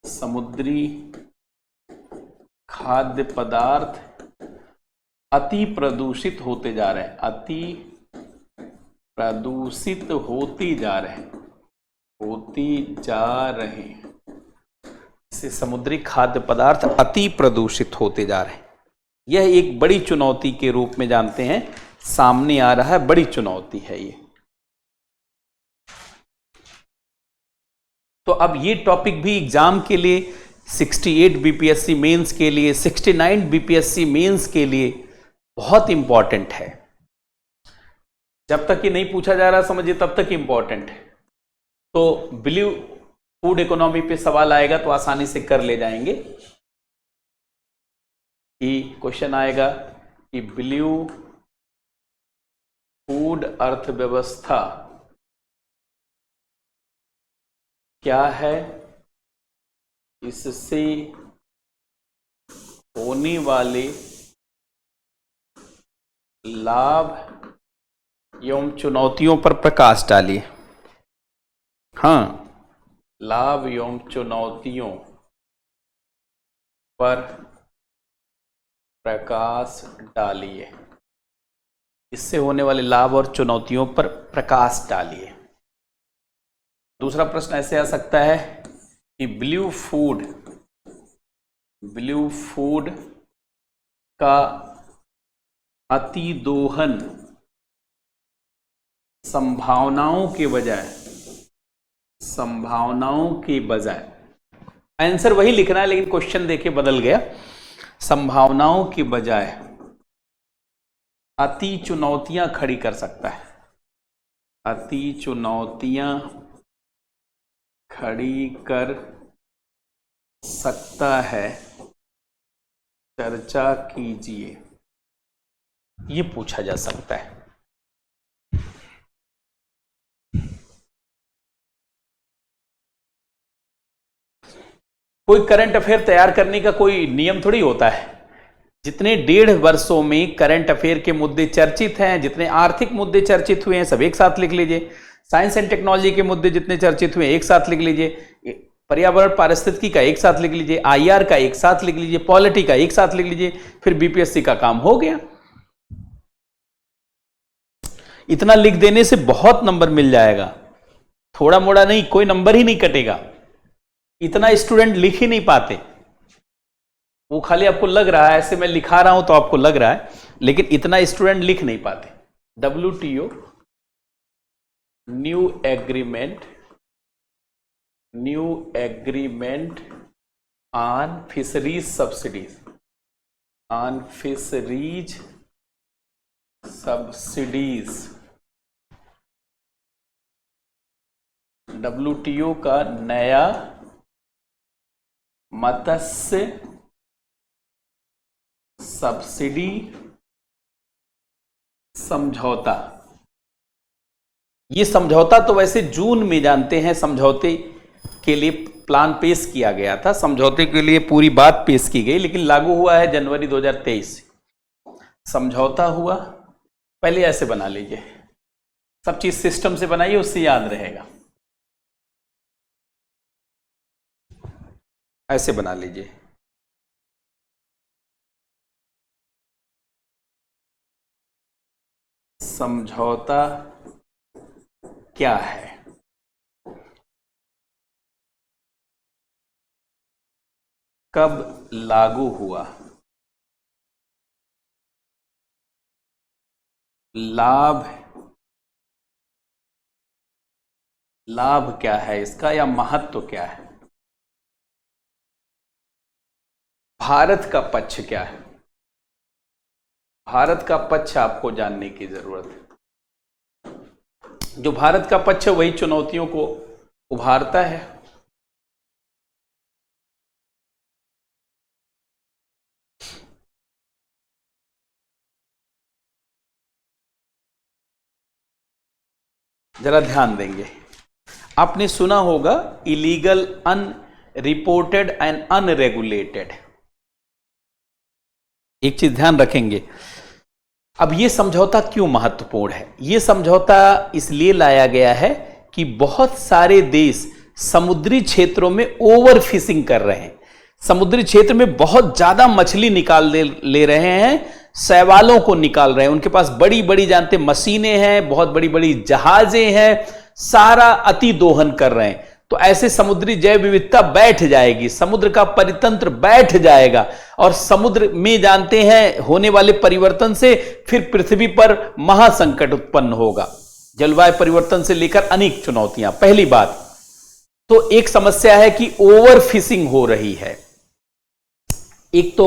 समुद्री खाद्य पदार्थ अति प्रदूषित होते जा रहे हैं, अति प्रदूषित होती जा रहे हैं, इससे समुद्री खाद्य पदार्थ अति प्रदूषित होते जा रहे हैं। यह एक बड़ी चुनौती के रूप में जानते हैं सामने आ रहा है, बड़ी चुनौती है ये। तो अब ये टॉपिक भी एग्जाम के लिए 68 बीपीएससी मेंस के लिए, 69 बीपीएससी मेंस के लिए बहुत इंपॉर्टेंट है। जब तक ये नहीं पूछा जा रहा समझिए तब तक इंपॉर्टेंट है। तो ब्लू फूड इकोनॉमी पे सवाल आएगा तो आसानी से कर ले जाएंगे। कि क्वेश्चन आएगा कि ब्लू फूड अर्थव्यवस्था क्या है, इससे होने वाले लाभ एवं चुनौतियों पर प्रकाश डालिए। हाँ, लाभ एवं चुनौतियों पर प्रकाश डालिए। इससे होने वाले लाभ और चुनौतियों पर प्रकाश डालिए। दूसरा प्रश्न ऐसे आ सकता है कि ब्लू फूड का अतिदोहन संभावनाओं के बजाय आंसर वही लिखना है, लेकिन क्वेश्चन देखिए बदल गया। संभावनाओं के बजाय अति चुनौतियां खड़ी कर सकता है। अति चुनौतियां खड़ी कर सकता है, चर्चा कीजिए, ये पूछा जा सकता है। कोई करंट अफेयर तैयार करने का कोई नियम थोड़ी होता है। जितने 1.5 वर्षों में करंट अफेयर के मुद्दे चर्चित हैं, जितने आर्थिक मुद्दे चर्चित हुए हैं, सब एक साथ लिख लीजिए। साइंस एंड टेक्नोलॉजी के मुद्दे जितने चर्चित हुए एक साथ लिख लीजिए। पर्यावरण पारिस्थितिकी का एक साथ लिख लीजिए, आईआर का एक साथ लिख लीजिए, पॉलिटी का एक साथ लिख लीजिए, फिर बीपीएससी का काम हो गया। इतना लिख देने से बहुत नंबर मिल जाएगा, थोड़ा मोड़ा नहीं, कोई नंबर ही नहीं कटेगा। इतना स्टूडेंट लिख ही नहीं पाते, वो खाली आपको लग रहा है, ऐसे मैं लिखा रहा हूं तो आपको लग रहा है, लेकिन इतना स्टूडेंट लिख नहीं पाते। WTO new agreement on fisheries subsidies, WTO का नया मत्स्य सब्सिडी समझौता। ये समझौता तो वैसे जून में जानते हैं, समझौते के लिए प्लान पेश किया गया था, समझौते के लिए पूरी बात पेश की गई, लेकिन लागू हुआ है जनवरी 2023। समझौता हुआ, पहले ऐसे बना लीजिए, सब चीज सिस्टम से बनाइए, उससे याद रहेगा। ऐसे बना लीजिए, समझौता क्या है, कब लागू हुआ, लाभ क्या है इसका, या महत्व क्या है, भारत का पक्ष क्या है। भारत का पक्ष आपको जानने की जरूरत है। जो भारत का पक्ष है वही चुनौतियों को उभारता है। जरा ध्यान देंगे, आपने सुना होगा इलीगल, अनरिपोर्टेड एंड अनरेगुलेटेड। एक चीज ध्यान रखेंगे, अब यह समझौता क्यों महत्वपूर्ण है। यह समझौता इसलिए लाया गया है कि बहुत सारे देश समुद्री क्षेत्रों में ओवर फिशिंग कर रहे हैं, समुद्री क्षेत्र में बहुत ज्यादा मछली निकाल ले रहे हैं, शैवालों को निकाल रहे हैं। उनके पास बड़ी बड़ी जानते मशीनें हैं, बहुत बड़ी बड़ी जहाजें हैं, सारा अति दोहन कर रहे हैं। तो ऐसे समुद्री जैव विविधता बैठ जाएगी, समुद्र का परितंत्र बैठ जाएगा, और समुद्र में जानते हैं होने वाले परिवर्तन से फिर पृथ्वी पर महासंकट उत्पन्न होगा। जलवायु परिवर्तन से लेकर अनेक चुनौतियां। पहली बात तो एक समस्या है कि ओवर फिशिंग हो रही है। एक तो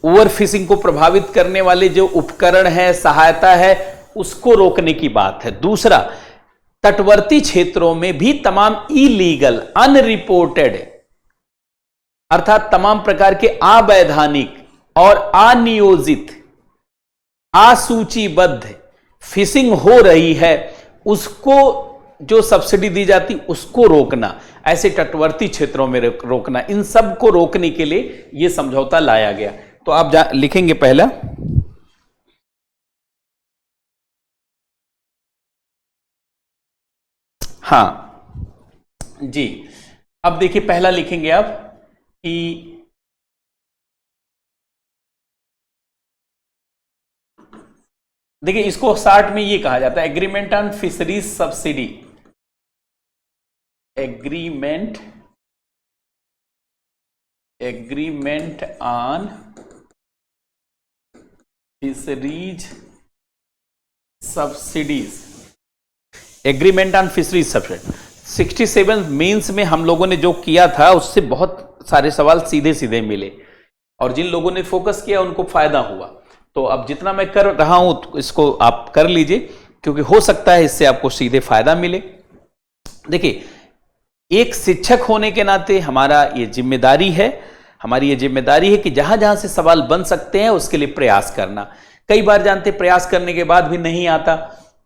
ओवर फिशिंग को प्रभावित करने वाले जो उपकरण है, सहायता है, उसको रोकने की बात है। दूसरा, तटवर्ती क्षेत्रों में भी तमाम इलीगल, अनरिपोर्टेड, अर्थात तमाम प्रकार के अवैधानिक और अनियोजित असूचीबद्ध फिशिंग हो रही है, उसको जो सब्सिडी दी जाती उसको रोकना, ऐसे तटवर्ती क्षेत्रों में रोकना, इन सब को रोकने के लिए यह समझौता लाया गया। तो आप लिखेंगे पहला, हाँ जी। अब देखिए पहला लिखेंगे आप कि देखिए इसको शार्ट में ये कहा जाता है agreement on fisheries subsidy. Agreement on fisheries subsidies. Agreement on fisheries subsidy 67 मेंस में हम लोगों ने जो किया था उससे बहुत सारे सवाल सीधे सीधे मिले और जिन लोगों ने फोकस किया उनको फायदा हुआ। तो अब जितना मैं कर रहा हूं तो इसको आप कर लीजिए, क्योंकि हो सकता है इससे आपको सीधे फायदा मिले। देखिए एक शिक्षक होने के नाते हमारा ये जिम्मेदारी है, हमारी ये जिम्मेदारी है कि जहां जहां से सवाल बन सकते हैं उसके लिए प्रयास करना। कई बार जानते प्रयास करने के बाद भी नहीं आता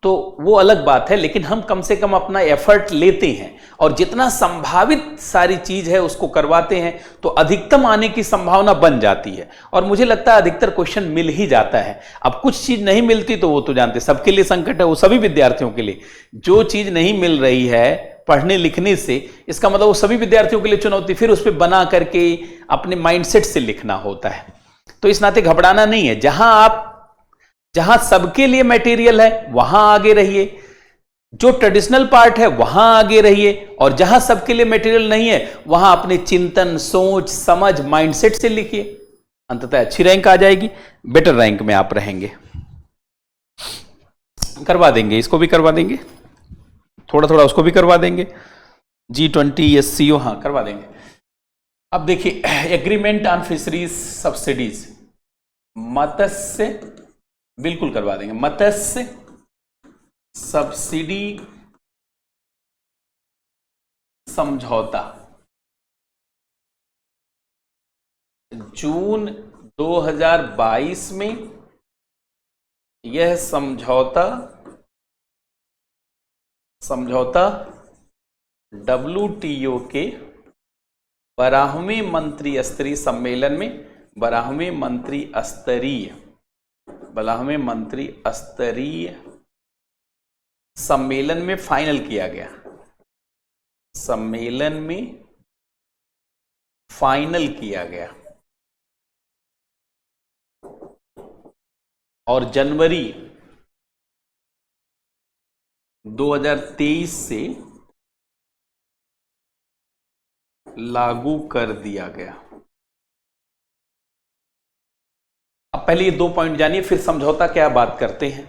तो वो अलग बात है, लेकिन हम कम से कम अपना एफर्ट लेते हैं और जितना संभावित सारी चीज है उसको करवाते हैं तो अधिकतम आने की संभावना बन जाती है और मुझे लगता है अधिकतर क्वेश्चन मिल ही जाता है। अब कुछ चीज नहीं मिलती तो वो तो जानते सबके लिए संकट है, वो सभी विद्यार्थियों के लिए। जो चीज नहीं मिल रही है पढ़ने लिखने से, इसका मतलब वो सभी विद्यार्थियों के लिए चुनौती, फिर उस पर बना करके अपने माइंडसेट से लिखना होता है। तो इस नाते घबराना नहीं है, जहां सबके लिए मटेरियल है वहां आगे रहिए, जो ट्रेडिशनल पार्ट है वहां आगे रहिए, और जहां सबके लिए मटेरियल नहीं है वहां अपने चिंतन, सोच, समझ, माइंडसेट से लिखिए। अंततः अच्छी रैंक आ जाएगी, बेटर रैंक में आप रहेंगे। करवा देंगे, इसको भी करवा देंगे, थोड़ा थोड़ा उसको भी करवा देंगे, G20 SCO हाँ करवा देंगे। अब देखिए एग्रीमेंट ऑन फिशरीज सब्सिडीज, मत्स्य बिल्कुल करवा देंगे, मत्स्य सब्सिडी समझौता जून 2022 में। यह समझौता WTO के 12वें मंत्री स्तरीय सम्मेलन में, 12वें मंत्री स्तरीय सम्मेलन में फाइनल किया गया, सम्मेलन में फाइनल किया गया और जनवरी 2023 से लागू कर दिया गया। अब पहले ये 2 पॉइंट जानिए, फिर समझौता क्या बात करते हैं।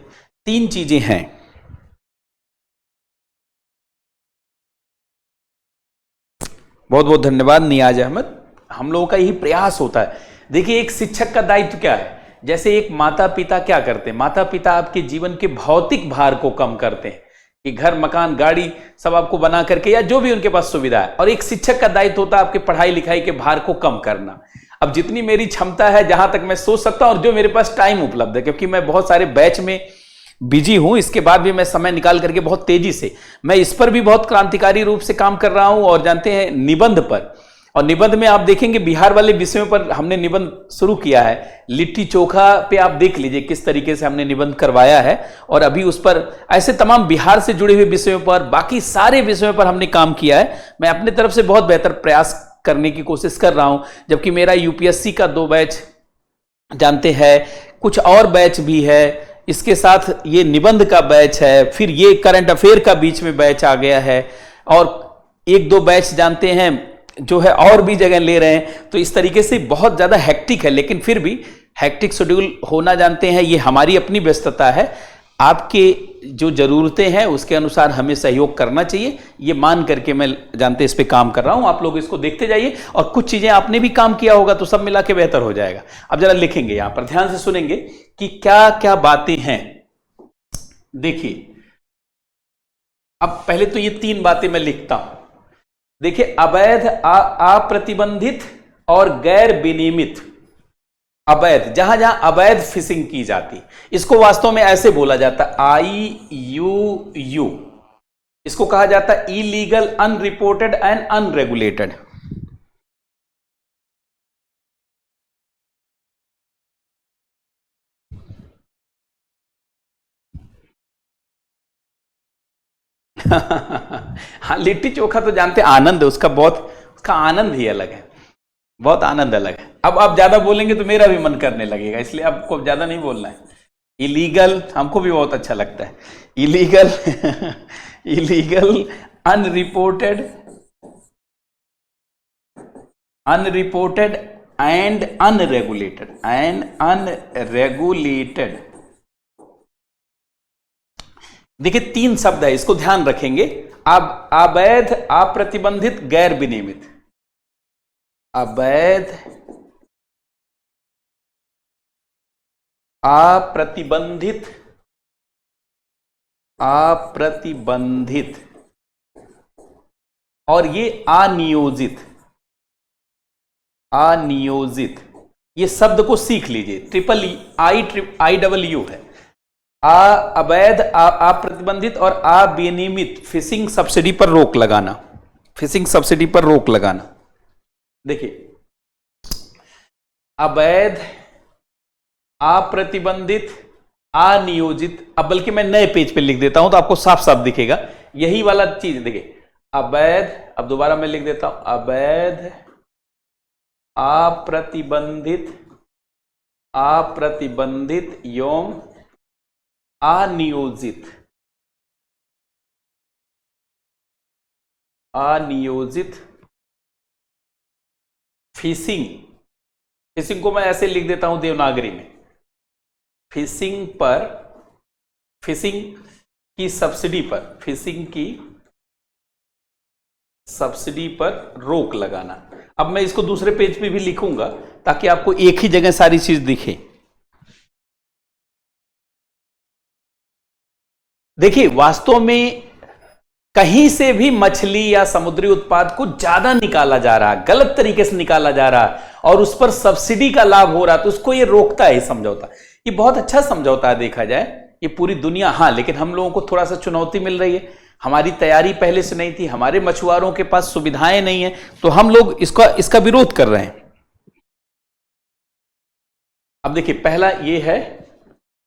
3 चीजें हैं। बहुत बहुत धन्यवाद नियाज अहमद। हम लोगों का यही प्रयास होता है। देखिए एक शिक्षक का दायित्व क्या है, जैसे एक माता पिता क्या करते हैं, माता पिता आपके जीवन के भौतिक भार को कम करते हैं कि घर, मकान, गाड़ी सब आपको बना करके, या जो भी उनके पास सुविधा है, और एक शिक्षक का दायित्व होता है आपके पढ़ाई लिखाई के भार को कम करना। अब जितनी मेरी क्षमता है, जहां तक मैं सोच सकता हूं और जो मेरे पास टाइम उपलब्ध है, क्योंकि मैं बहुत सारे बैच में बिजी हूं, इसके बाद भी मैं समय निकाल करके बहुत तेजी से, मैं इस पर भी बहुत क्रांतिकारी रूप से काम कर रहा हूं। और जानते हैं निबंध पर, और निबंध में आप देखेंगे बिहार वाले विषयों पर हमने निबंध शुरू किया है। लिट्टी चोखा पे आप देख लीजिए किस तरीके से हमने निबंध करवाया है, और अभी उस पर ऐसे तमाम बिहार से जुड़े हुए विषयों पर, बाकी सारे विषयों पर हमने काम किया है। मैं अपने तरफ से बहुत बेहतर प्रयास करने की कोशिश कर रहा हूं, जबकि मेरा यूपीएससी का 2 बैच जानते हैं, कुछ और बैच भी है, इसके साथ ये निबंध का बैच है, फिर ये करंट अफेयर का बीच में बैच आ गया है, और 1-2 बैच जानते हैं जो है और भी जगह ले रहे हैं। तो इस तरीके से बहुत ज्यादा हेक्टिक है, लेकिन फिर भी हेक्टिक शेड्यूल होना जानते हैं ये हमारी अपनी व्यस्तता है। आपके जो जरूरतें हैं उसके अनुसार हमें सहयोग करना चाहिए, ये मान करके मैं जानते इस पे काम कर रहा हूं। आप लोग इसको देखते जाइए, और कुछ चीजें आपने भी काम किया होगा तो सब मिला के बेहतर हो जाएगा। अब जरा लिखेंगे, यहां पर ध्यान से सुनेंगे कि क्या क्या बातें हैं। देखिए अब पहले तो ये 3 बातें मैं लिखता हूं। देखिए अवैध, अप्रतिबंधित और गैर विनियमित, अवैध, जहां जहां अवैध फिशिंग की जाती, इसको वास्तव में ऐसे बोला जाता IUU। इसको कहा जाता है इलीगल, अनरिपोर्टेड एंड अनरेगुलेटेड। हाँ, लिट्टी चोखा तो जानते हैं, आनंद है उसका, बहुत उसका आनंद ही अलग है, बहुत आनंद अलग है। अब आप ज्यादा बोलेंगे तो मेरा भी मन करने लगेगा, इसलिए आपको ज्यादा नहीं बोलना है। इलीगल हमको भी बहुत अच्छा लगता है, illegal illegal, unreported, unreported and unregulated, देखिए 3 शब्द है, इसको ध्यान रखेंगे। अब अवैध, अप्रतिबंधित, गैर विनियमित। अवैध, अप्रतिबंधित, अप्रतिबंधित और ये अनियोजित, अनियोजित। ये शब्द को सीख लीजिए, IIU है। अवैध, अप्रतिबंधित और अविनियमित फिशिंग सब्सिडी पर रोक लगाना, फिशिंग सब्सिडी पर रोक लगाना। देखिए अवैध, अप्रतिबंधित, अनियोजित। अब बल्कि मैं नए पेज पे लिख देता हूं तो आपको साफ साफ दिखेगा यही वाला चीज। देखिए अवैध, अब दोबारा मैं लिख देता हूं, अवैध, अप्रतिबंधित, अप्रतिबंधित एवं अनियोजित, अनियोजित फिशिंग। फिशिंग को मैं ऐसे लिख देता हूं देवनागरी में, फिशिंग पर, फिशिंग की सब्सिडी पर, फिशिंग की सब्सिडी पर रोक लगाना। अब मैं इसको दूसरे पेज पे भी लिखूंगा ताकि आपको एक ही जगह सारी चीज दिखे। देखिए वास्तव में कहीं से भी मछली या समुद्री उत्पाद को ज्यादा निकाला जा रहा है, गलत तरीके से निकाला जा रहा है और उस पर सब्सिडी का लाभ हो रहा है, तो उसको ये रोकता है समझौता। ये बहुत अच्छा समझौता है देखा जाए, ये पूरी दुनिया। हाँ, लेकिन हम लोगों को थोड़ा सा चुनौती मिल रही है, हमारी तैयारी पहले से नहीं थी, हमारे मछुआरों के पास सुविधाएं नहीं है, तो हम लोग इसका विरोध कर रहे हैं। अब देखिए पहला ये है,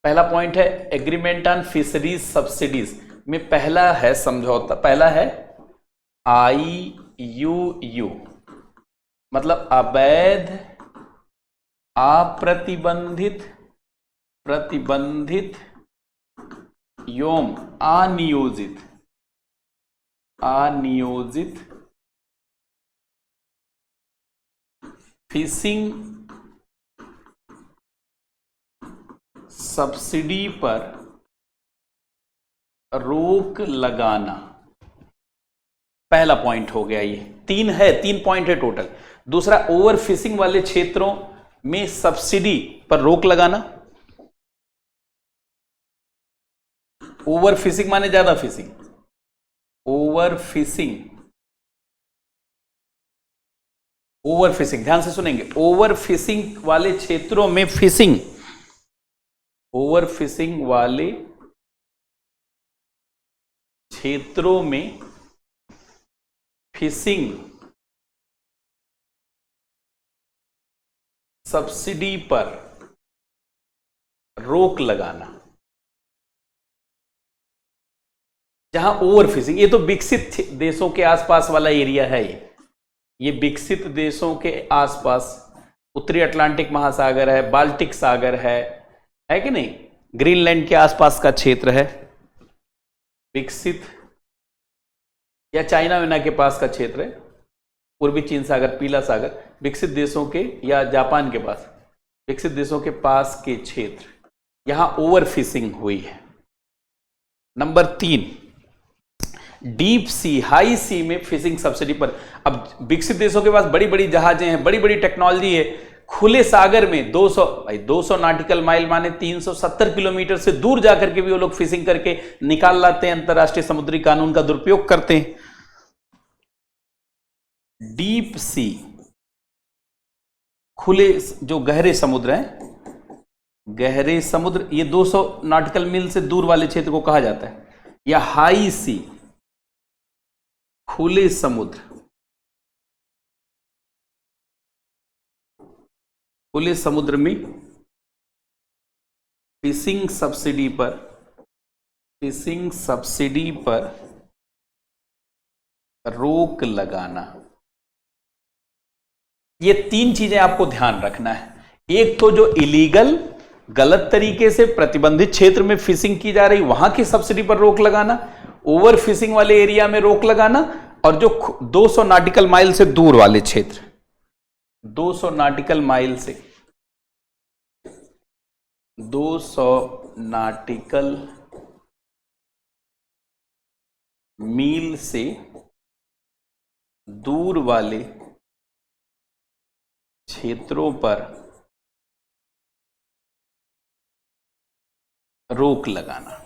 पहला पॉइंट है एग्रीमेंट ऑन फिशरीज सब्सिडीज में पहला है समझौता, पहला है IUU, मतलब अवैध, अप्रतिबंधित, प्रतिबंधित एवं अनियोजित, अनियोजित फिशिंग सब्सिडी पर रोक लगाना। पहला पॉइंट हो गया, ये 3 पॉइंट है टोटल। दूसरा ओवर फिशिंग वाले क्षेत्रों में सब्सिडी पर रोक लगाना। ओवर फिशिंग माने ज्यादा fishing, over fishing, over fishing, ध्यान से सुनेंगे, ओवर फिशिंग वाले क्षेत्रों में फिशिंग, ओवर फिशिंग वाले क्षेत्रों में फिशिंग सब्सिडी पर रोक लगाना। जहां ओवर फिशिंग, ये तो विकसित देशों के आसपास वाला एरिया है, ये विकसित देशों के आसपास, उत्तरी अटलांटिक महासागर है, बाल्टिक सागर है कि नहीं, ग्रीनलैंड के आसपास का क्षेत्र है विकसित, या चाइना वाइना के पास का क्षेत्र है, पूर्वी चीन सागर, पीला सागर, विकसित देशों के, या जापान के पास, विकसित देशों के पास के क्षेत्र, यहां ओवर फिशिंग हुई है। नंबर 3, डीप सी, हाई सी में फिशिंग सब्सिडी पर। अब विकसित देशों के पास बड़ी बड़ी जहाजें हैं, बड़ी बड़ी टेक्नोलॉजी है, खुले सागर में 200 नॉटिकल माइल माने 370 किलोमीटर से दूर जाकर के भी वो लोग फिशिंग करके निकाल लाते हैं, अंतरराष्ट्रीय समुद्री कानून का दुरुपयोग करते हैं। डीप सी, खुले जो गहरे समुद्र हैं, गहरे समुद्र, ये 200 नॉटिकल मील से दूर वाले क्षेत्र को कहा जाता है, या हाई सी, खुले समुद्र। खुले समुद्र में फिशिंग सब्सिडी पर रोक लगाना। ये 3 चीजें आपको ध्यान रखना है। एक तो जो इलीगल, गलत तरीके से प्रतिबंधित क्षेत्र में फिशिंग की जा रही, वहां की सब्सिडी पर रोक लगाना, ओवर फिशिंग वाले एरिया में रोक लगाना, और जो 200 नॉटिकल माइल से दूर वाले क्षेत्र, 200 नॉटिकल माइल से, 200 नॉटिकल मील से दूर वाले क्षेत्रों पर रोक लगाना।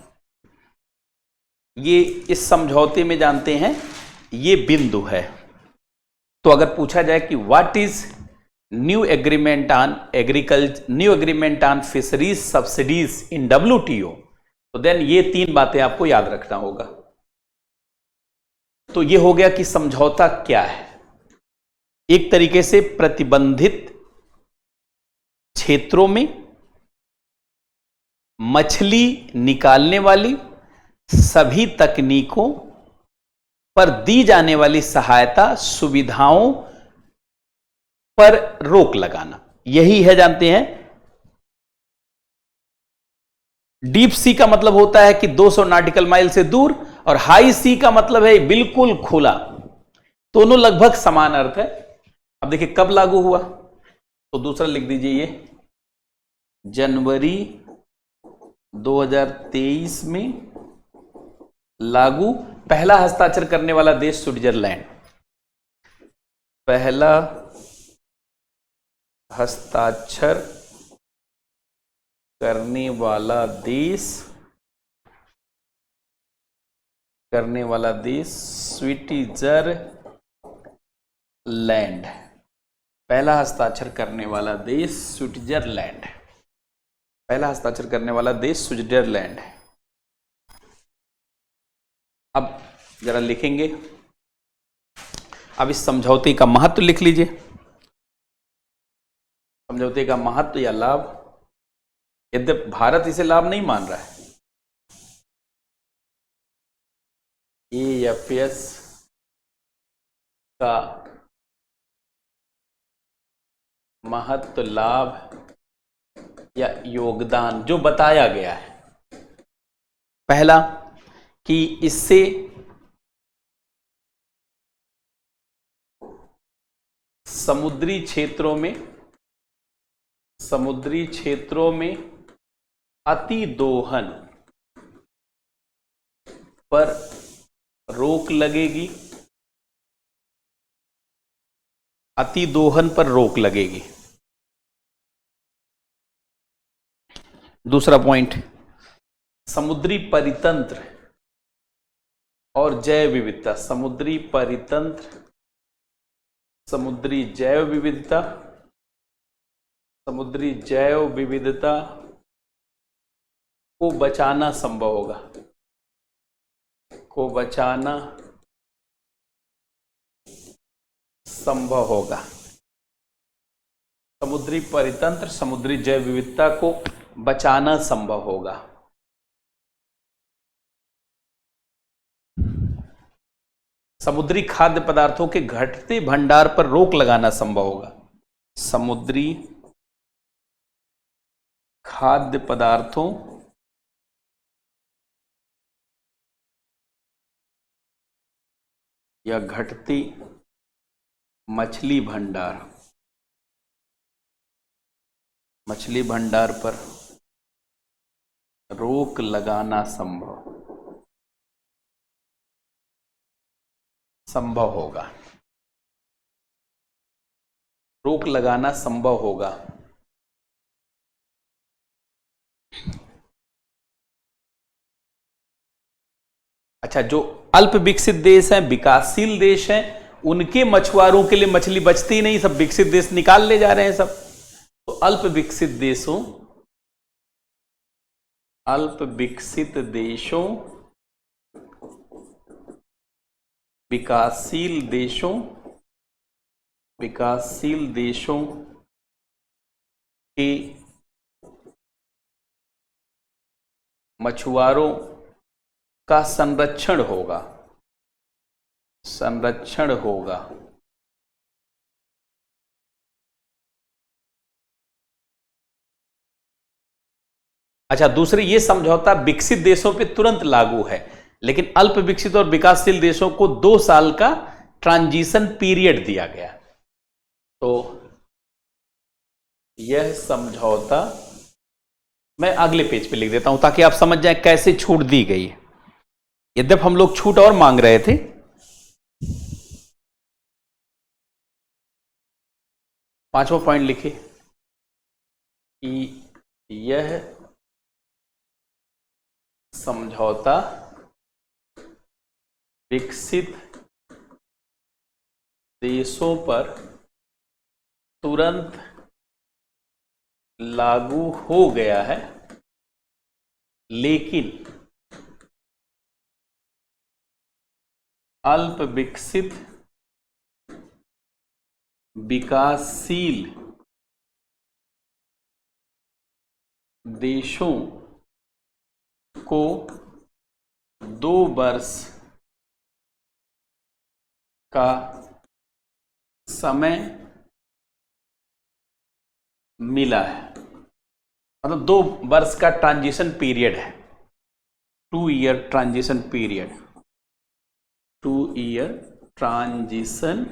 ये इस समझौते में जानते हैं ये बिंदु है। तो अगर पूछा जाए कि what is new agreement on fisheries subsidies in WTO, तो देन ये 3 बातें आपको याद रखना होगा। तो ये हो गया कि समझौता क्या है। एक तरीके से प्रतिबंधित क्षेत्रों में मछली निकालने वाली सभी तकनीकों पर दी जाने वाली सहायता, सुविधाओं पर रोक लगाना, यही है जानते हैं। डीप सी का मतलब होता है कि 200 नॉटिकल माइल से दूर, और हाई सी का मतलब है बिल्कुल खुला। दोनों लगभग समान अर्थ है। अब देखिए कब लागू हुआ, तो दूसरा लिख दीजिए, ये जनवरी 2023 में लागू। पहला हस्ताक्षर करने वाला देश स्विट्जरलैंड, पहला हस्ताक्षर करने वाला देश स्विट्जरलैंड। पहला हस्ताक्षर करने वाला देश स्विट्जरलैंड, पहला हस्ताक्षर करने वाला देश स्विट्जरलैंड। अब जरा लिखेंगे, अब इस समझौते का महत्व लिख लीजिए। समझौते का महत्व या लाभ, यद्यपि भारत इसे लाभ नहीं मान रहा है, AFS का महत्व, लाभ या योगदान जो बताया गया है, पहला कि इससे समुद्री क्षेत्रों में अतिदोहन पर रोक लगेगी, अतिदोहन पर रोक लगेगी। दूसरा पॉइंट, समुद्री परितंत्र और जैव विविधता, समुद्री परितंत्र, समुद्री जैव विविधता, समुद्री जैव विविधता को बचाना संभव होगा, को बचाना संभव होगा। समुद्री परितंत्र, समुद्री जैव विविधता को बचाना संभव होगा। समुद्री खाद्य पदार्थों के घटते भंडार पर रोक लगाना संभव होगा। समुद्री खाद्य पदार्थों या घटती मछली भंडार पर रोक लगाना संभव होगा, रोक लगाना संभव होगा। अच्छा, जो अल्प विकसित देश हैं, विकासशील देश हैं, उनके मछुआरों के लिए मछली बचती नहीं, सब विकसित देश निकाल ले जा रहे हैं सब। तो अल्प विकसित देशों, विकासशील देशों के मछुआरों का संरक्षण होगा। अच्छा, दूसरे, ये समझौता विकसित देशों पे तुरंत लागू है, लेकिन अल्प विकसित और विकासशील देशों को 2 साल का ट्रांजिशन पीरियड दिया गया। तो यह समझौता, मैं अगले पेज पे लिख देता हूं ताकि आप समझ जाएं कैसे छूट दी गई है। यद्यप हम लोग छूट और मांग रहे थे। 5वां पॉइंट लिखे कि यह समझौता विकसित देशों पर तुरंत लागू हो गया है, लेकिन अल्प विकसित विकासशील देशों को 2 वर्ष का समय मिला है। मतलब 2 वर्ष का ट्रांजिशन पीरियड है, 2 year transition period, 2 year transition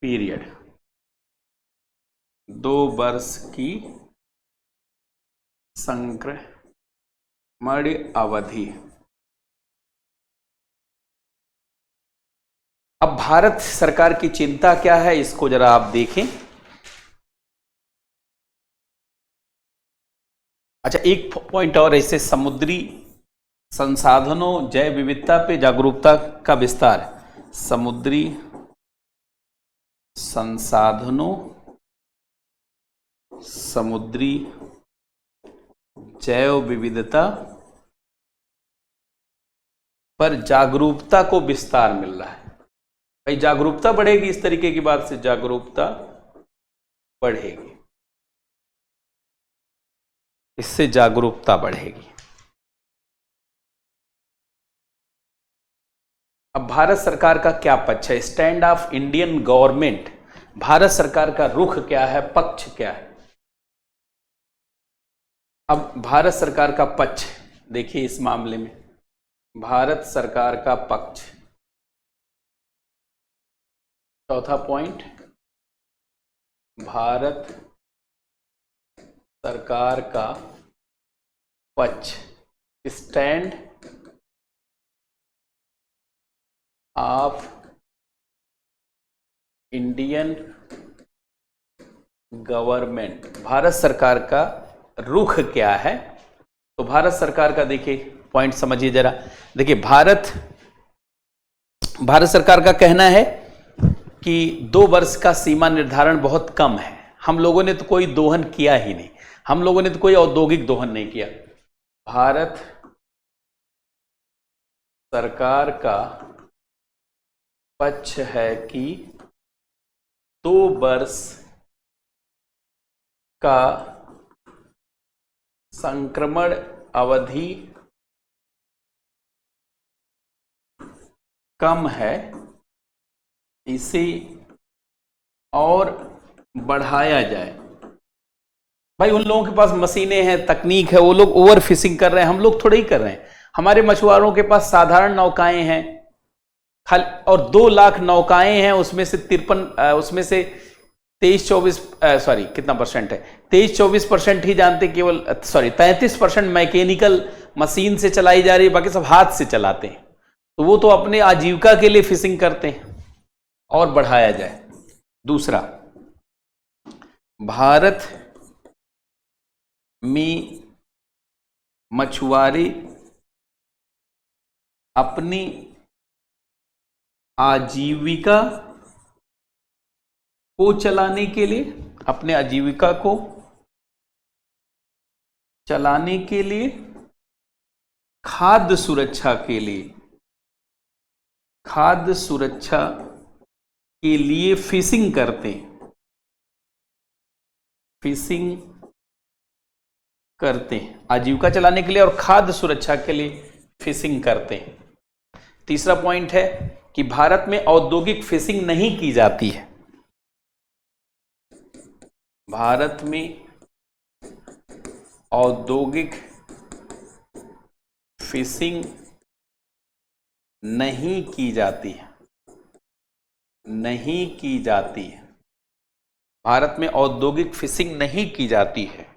period, 2 वर्ष की संक्रमण अवधि। अब भारत सरकार की चिंता क्या है, इसको जरा आप देखें। अच्छा, एक पॉइंट और, ऐसे समुद्री संसाधनों जैव विविधता पे जागरूकता का विस्तार। समुद्री संसाधनों, समुद्री जैव विविधता पर जागरूकता को विस्तार मिल रहा है। भाई जागरूकता बढ़ेगी, इस तरीके की बात से जागरूकता बढ़ेगी, इससे जागरूकता बढ़ेगी। अब भारत सरकार का क्या पक्ष है, stand of Indian government, Bharat सरकार का रुख क्या है, पक्ष क्या है। अब भारत सरकार का पक्ष देखिए, इस मामले में भारत सरकार का पक्ष, चौथा पॉइंट, भारत सरकार का पक्ष, stand of Indian government, Bharat सरकार का रुख क्या है। तो भारत सरकार का देखिए पॉइंट समझिए जरा। देखिए, भारत सरकार का कहना है कि 2 वर्ष का सीमा निर्धारण बहुत कम है। हम लोगों ने तो कोई दोहन किया ही नहीं, हम लोगों ने तो कोई औद्योगिक दोहन नहीं किया। भारत सरकार का पक्ष है कि 2 वर्ष का संक्रमण अवधि कम है, इसे और बढ़ाया जाए। भाई उन लोगों के पास मशीनें हैं, तकनीक है, वो लोग ओवर फिशिंग कर रहे हैं, हम लोग थोड़ा ही कर रहे हैं। हमारे मछुआरों के पास साधारण नौकाएं हैं खाली, और 2 लाख नौकाएं हैं, उसमें से 23-24% ही जानते, केवल 33% मैकेनिकल मशीन से चलाई जा रही है, बाकी सब हाथ से चलाते हैं। तो वो तो अपने आजीविका के लिए फिशिंग करते हैं, और बढ़ाया जाए। दूसरा, भारत में मछुआरे अपनी आजीविका को चलाने के लिए, अपने आजीविका को चलाने के लिए, खाद्य सुरक्षा के लिए, खाद्य सुरक्षा के लिए फिशिंग करते हैं, फिशिंग करते हैं, आजीविका चलाने के लिए और खाद्य सुरक्षा के लिए फिशिंग करते हैं। तीसरा पॉइंट है कि भारत में औद्योगिक फिशिंग नहीं की जाती है, भारत में औद्योगिक फिशिंग नहीं की जाती है, नहीं की जाती है, भारत में औद्योगिक फिशिंग नहीं की जाती है।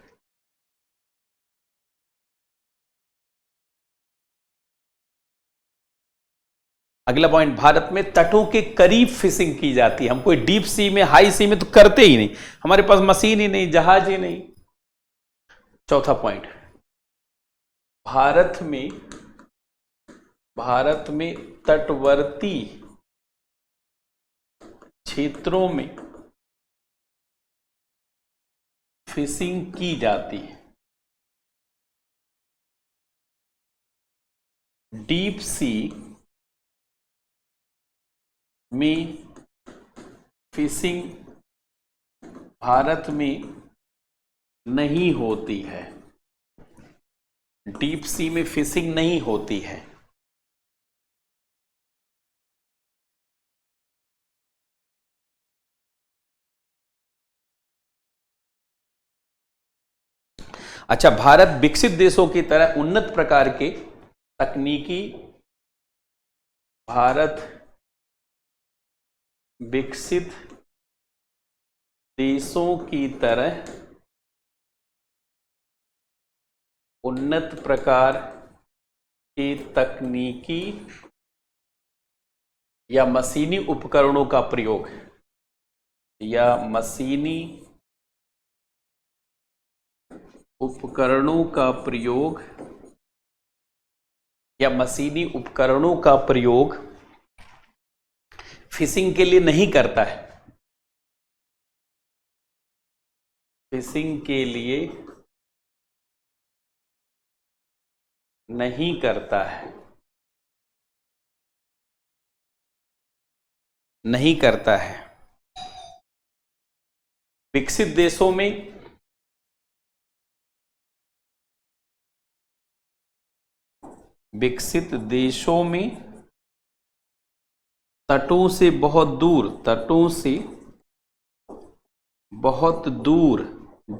अगला पॉइंट, भारत में तटों के करीब फिशिंग की जाती है, हम कोई डीप सी में, हाई सी में तो करते ही नहीं, हमारे पास मशीन ही नहीं, जहाज ही नहीं। चौथा पॉइंट, भारत में तटवर्ती क्षेत्रों में फिशिंग की जाती है, डीप सी में फिशिंग भारत में नहीं होती है, डीप सी में फिशिंग नहीं होती है। अच्छा, भारत विकसित देशों की तरह उन्नत प्रकार के तकनीकी, भारत विकसित देशों की तरह उन्नत प्रकार के तकनीकी या मशीनी उपकरणों का प्रयोग, या मशीनी उपकरणों का प्रयोग, या मशीनी उपकरणों का प्रयोग फिशिंग के लिए नहीं करता है, फिशिंग के लिए नहीं करता है, नहीं करता है। विकसित देशों में विकसित देशों में तटों से बहुत दूर, तटों से बहुत दूर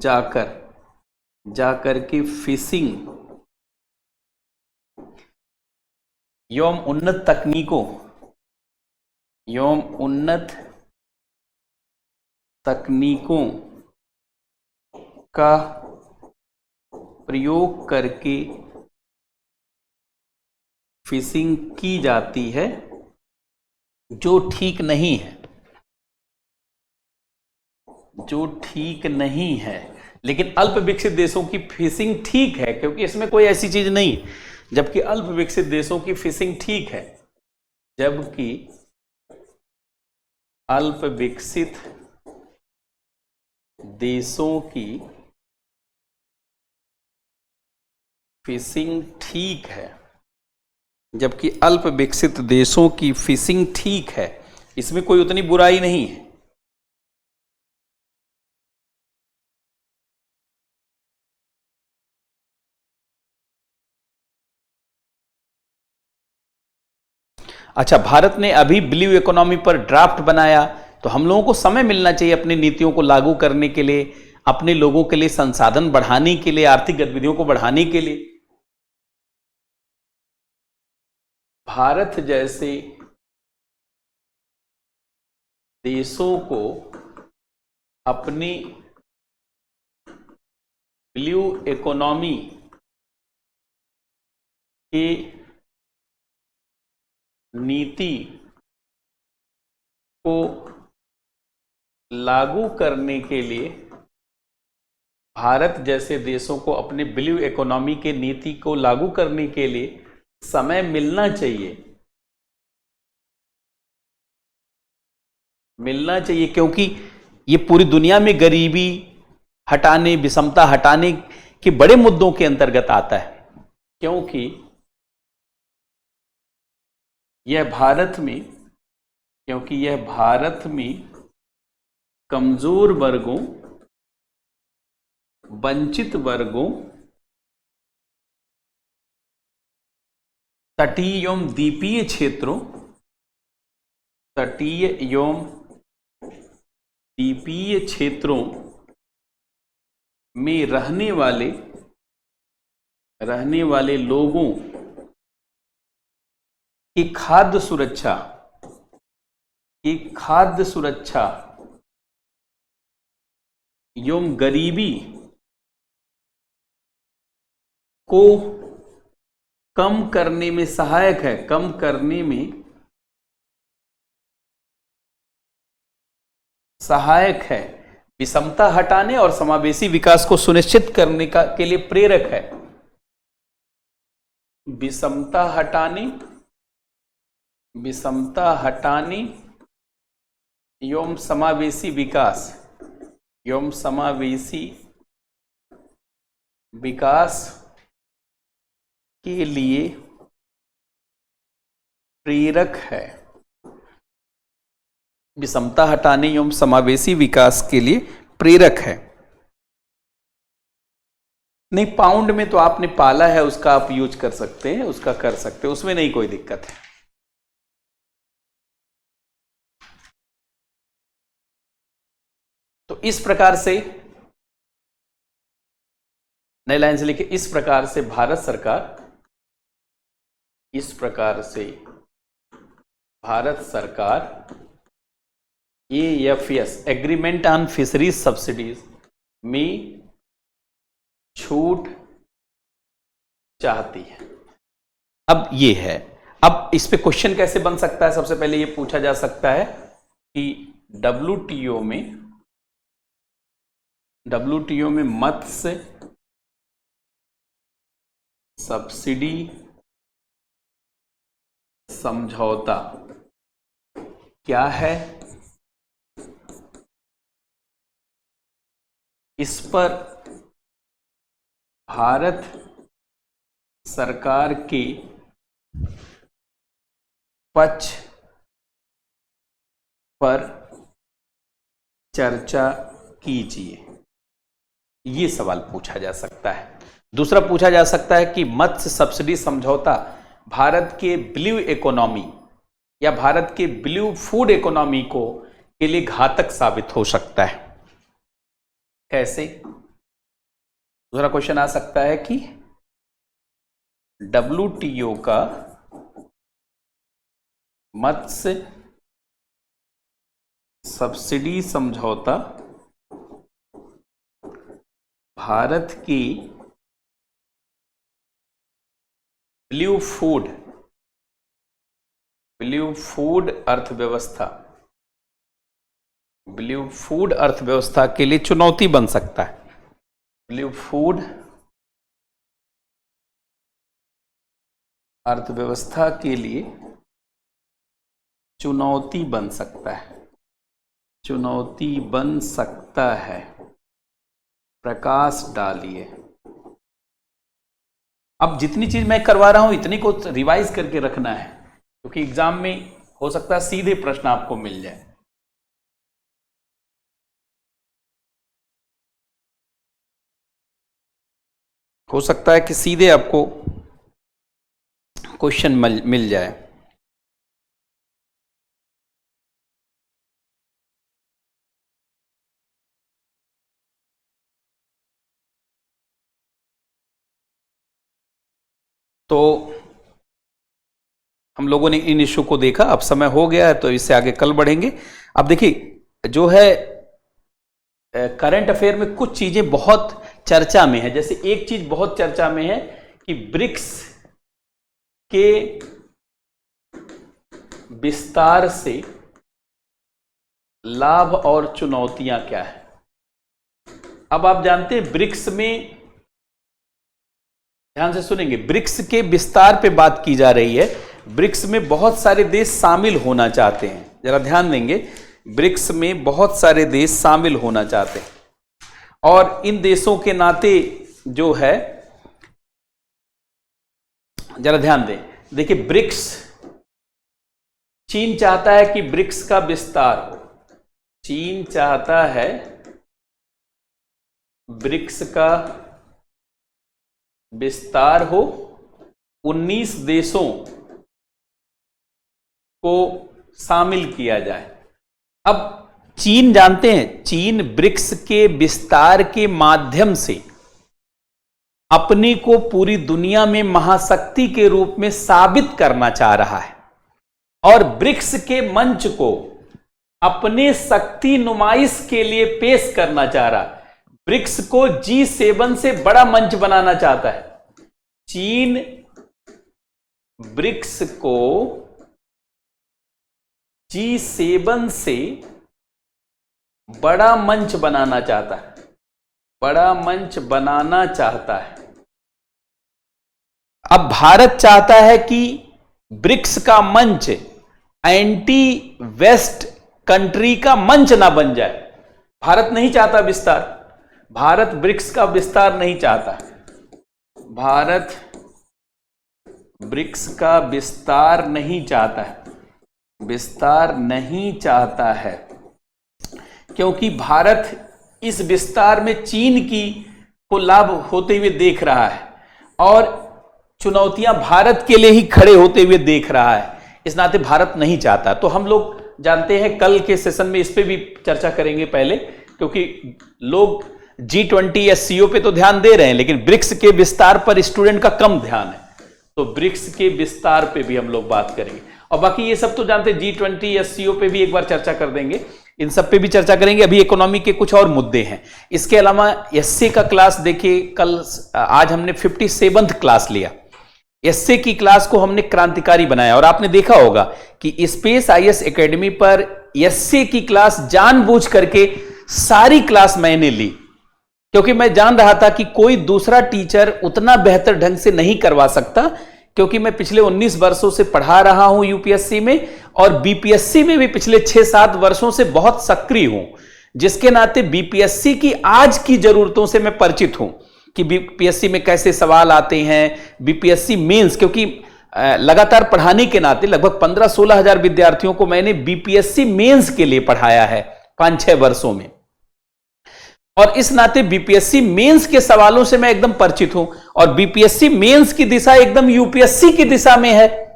जाकर के फिशिंग एवं उन्नत तकनीकों, एवं उन्नत तकनीकों का प्रयोग करके फिशिंग की जाती है, जो ठीक नहीं है, जो ठीक नहीं है। लेकिन अल्प विकसित देशों की फिशिंग ठीक है, क्योंकि इसमें कोई ऐसी चीज नहीं, जबकि अल्प विकसित देशों की फिशिंग ठीक है, जबकि अल्प विकसित देशों की फिशिंग ठीक है, जबकि अल्प विकसित देशों की फिशिंग ठीक है, इसमें कोई उतनी बुराई नहीं है। अच्छा, भारत ने अभी ब्लू इकोनॉमी पर ड्राफ्ट बनाया, तो हम लोगों को समय मिलना चाहिए अपनी नीतियों को लागू करने के लिए, अपने लोगों के लिए संसाधन बढ़ाने के लिए, आर्थिक गतिविधियों को बढ़ाने के लिए। भारत जैसे देशों को अपनी ब्लू इकोनॉमी की नीति को लागू करने के लिए, भारत जैसे देशों को अपने ब्लू इकोनॉमी के नीति को लागू करने के लिए समय मिलना चाहिए, मिलना चाहिए, क्योंकि ये पूरी दुनिया में गरीबी हटाने, विषमता हटाने के बड़े मुद्दों के अंतर्गत आता है, क्योंकि यह भारत में कमजोर वर्गों, वंचित वर्गों, तटीय एवं द्वीपीय क्षेत्रों, तटीय एवं द्वीपीय क्षेत्रों में रहने वाले लोगों की खाद्य सुरक्षा एवं गरीबी को कम करने में सहायक है, विषमता हटाने और समावेशी विकास को सुनिश्चित करने के लिए प्रेरक है। विषमता हटाने एवं समावेशी विकास के लिए प्रेरक है। विषमता हटाने एवं समावेशी विकास के लिए प्रेरक है। नहीं, पाउंड में तो आपने पाला है, उसका आप यूज कर सकते हैं, उसका कर सकते हैं, उसमें नहीं कोई दिक्कत है। तो इस प्रकार से नई लाइन से लिखे, इस प्रकार से भारत सरकार AFS agreement on fisheries subsidies में छूट चाहती है। अब ये है, अब इस पे क्वेश्चन कैसे बन सकता है? सबसे पहले ये पूछा जा सकता है कि WTO में मत्स्य सब्सिडी समझौता क्या है? इस पर भारत सरकार के पक्ष पर चर्चा कीजिए। ये सवाल पूछा जा सकता है। दूसरा पूछा जा सकता है कि मत्स्य सब्सिडी समझौता भारत के ब्लू इकोनॉमी या भारत के ब्लू फूड इकोनॉमी के लिए घातक साबित हो सकता है। कैसे? दूसरा क्वेश्चन आ सकता है कि WTO का मत्स्य सब्सिडी समझौता भारत की ब्लू फूड अर्थव्यवस्था के लिए चुनौती बन सकता है। ब्लू फूड अर्थव्यवस्था के लिए चुनौती बन सकता है। प्रकाश डालिए। अब जितनी चीज मैं करवा रहा हूं इतनी को रिवाइज करके रखना है, क्योंकि एग्जाम में हो सकता है सीधे प्रश्न आपको मिल जाए। हो सकता है कि सीधे आपको क्वेश्चन मिल जाए। तो हम लोगों ने इन इशू को देखा, अब समय हो गया है तो इससे आगे कल बढ़ेंगे। अब देखिए, जो है करंट अफेयर में कुछ चीजें बहुत चर्चा में है। जैसे एक चीज बहुत चर्चा में है कि ब्रिक्स के विस्तार से लाभ और चुनौतियां क्या है। अब आप जानते हैं ब्रिक्स में, ध्यान से सुनेंगे, ब्रिक्स के विस्तार पे बात की जा रही है। ब्रिक्स में बहुत सारे देश शामिल होना चाहते हैं। जरा ध्यान देंगे, ब्रिक्स में बहुत सारे देश शामिल होना चाहते हैं और इन देशों के नाते जो है, जरा ध्यान दें, देखिए ब्रिक्स, चीन चाहता है कि ब्रिक्स का विस्तार हो। चीन चाहता है ब्रिक्स का विस्तार हो, 19 देशों को शामिल किया जाए। अब चीन जानते हैं, चीन ब्रिक्स के विस्तार के माध्यम से अपने को पूरी दुनिया में महाशक्ति के रूप में साबित करना चाह रहा है और ब्रिक्स के मंच को अपने शक्ति नुमाइश के लिए पेश करना चाह रहा है। ब्रिक्स को G7 से बड़ा मंच बनाना चाहता है। चीन ब्रिक्स को G7 से बड़ा मंच बनाना चाहता है, बड़ा मंच बनाना चाहता है। अब भारत चाहता है कि ब्रिक्स का मंच एंटी वेस्ट कंट्री का मंच ना बन जाए। भारत नहीं चाहता विस्तार, भारत ब्रिक्स का विस्तार नहीं चाहता। भारत ब्रिक्स का विस्तार नहीं चाहता है, विस्तार नहीं चाहता है, क्योंकि भारत इस विस्तार में चीन की को लाभ होते हुए देख रहा है और चुनौतियां भारत के लिए ही खड़े होते हुए देख रहा है। इस नाते भारत नहीं चाहता। तो हम लोग जानते हैं, कल के सेशन में इस पे भी चर्चा करेंगे पहले, क्योंकि लोग G20 या CO पे तो ध्यान दे रहे हैं, लेकिन ब्रिक्स के विस्तार पर स्टूडेंट का कम ध्यान है। तो ब्रिक्स के विस्तार पे भी हम लोग बात करेंगे और बाकी ये सब तो जानते हैं, G20 या CO पे भी एक बार चर्चा कर देंगे, इन सब पे भी चर्चा करेंगे। अभी इकोनॉमी के कुछ और मुद्दे हैं। इसके अलावा एसए का क्लास देखिए, कल आज हमने 57th क्लास लिया। एसए की क्लास को हमने क्रांतिकारी बनाया और आपने देखा होगा कि स्पेस आईएएस एकेडमी पर एसए की क्लास जानबूझ करके सारी क्लास मैंने ली, क्योंकि मैं जान रहा था कि कोई दूसरा टीचर उतना बेहतर ढंग से नहीं करवा सकता, क्योंकि मैं पिछले 19 वर्षों से पढ़ा रहा हूं यूपीएससी में और बीपीएससी में भी पिछले 6-7 वर्षों से बहुत सक्रिय हूं, जिसके नाते बीपीएससी की आज की जरूरतों से मैं परिचित हूं कि बीपीएससी में कैसे सवाल आते हैं, बीपीएससी मेंस, क्योंकि लगातार पढ़ाने के नाते लगभग 15-16 हजार विद्यार्थियों को मैंने बीपीएससी मेंस के लिए पढ़ाया है 5-6 वर्षों में, और इस नाते बीपीएससी मेंस के सवालों से मैं एकदम परिचित हूं और बीपीएससी मेंस की दिशा एकदम यूपीएससी की दिशा में है।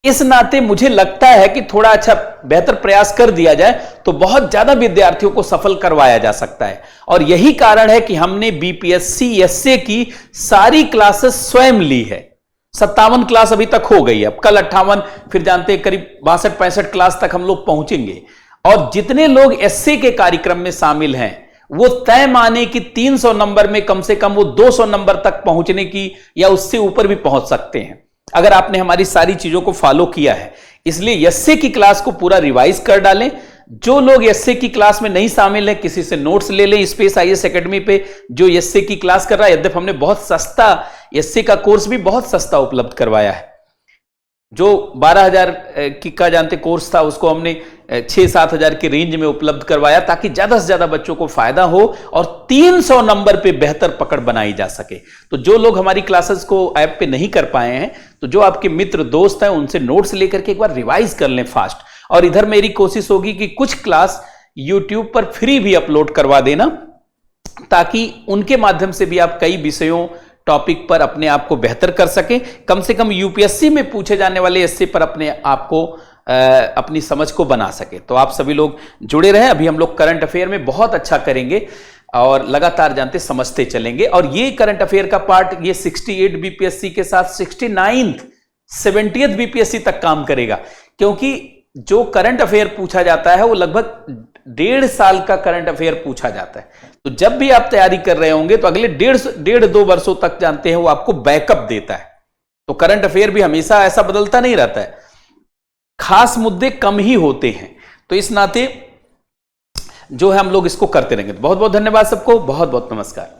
इस नाते मुझे लगता है कि थोड़ा अच्छा बेहतर प्रयास कर दिया जाए तो बहुत ज्यादा विद्यार्थियों को सफल करवाया जा सकता है, और यही कारण है कि हमने बीपीएससी एसए की सारी क्लासेस स्वयं ली है। 57 क्लास अभी तक हो गई है, अब कल 58, फिर जानते हैं करीब 62-65 क्लास तक हम लोग पहुंचेंगे। और जितने लोग एसए के कार्यक्रम में शामिल हैं वो तय माने कि 300 नंबर में कम से कम वो 200 नंबर तक पहुंचने की या उससे ऊपर भी पहुंच सकते हैं, अगर आपने हमारी सारी चीजों को फॉलो किया है। इसलिए एसए की क्लास को पूरा रिवाइज कर डालें। जो लोग एसए की क्लास में नहीं शामिल हैं, किसी से नोट्स ले लें। स्पेस आईएएस एकेडमी पे जो एसए की क्लास कर रहा है, यद्यपि हमने बहुत सस्ता एसए का कोर्स भी बहुत सस्ता उपलब्ध करवाया है। जो 12,000 की का जानते कोर्स था, उसको हमने 6-7 हजार के रेंज में उपलब्ध करवाया, ताकि ज्यादा से ज्यादा बच्चों को फायदा हो और 300 नंबर पे बेहतर पकड़ बनाई जा सके। तो जो लोग हमारी क्लासेस को ऐप पे नहीं कर पाए हैं, तो जो आपके मित्र दोस्त हैं उनसे नोट्स लेकर के एक बार रिवाइज कर लें फास्ट। और इधर मेरी कोशिश होगी कि कुछ क्लास यूट्यूब पर फ्री भी अपलोड करवा देना, ताकि उनके माध्यम से भी आप कई विषयों टॉपिक पर अपने आप को बेहतर कर सकें। कम से कम यूपीएससी में पूछे जाने वाले एसए पर अपने आप को अपनी समझ को बना सके। तो आप सभी लोग जुड़े रहें। अभी हम लोग करंट अफेयर में बहुत अच्छा करेंगे और लगातार जानते समझते चलेंगे। और ये करंट अफेयर का पार्ट ये 68 बीपीएससी के साथ 69th 70th बीपीएससी तक काम करेगा, क्योंकि जो करंट अफेयर पूछा जाता है वो लगभग 1.5 साल का करंट अफेयर पूछा जाता है। तो जब भी आप तैयारी कर रहे होंगे तो अगले 1.5-2 वर्षों तक जानते हैं वो आपको बैकअप देता है। तो करंट अफेयर भी हमेशा ऐसा बदलता नहीं रहता है, खास मुद्दे कम ही होते हैं। तो इस नाते जो है हम लोग इसको करते रहेंगे। बहुत बहुत धन्यवाद सबको, बहुत बहुत नमस्कार।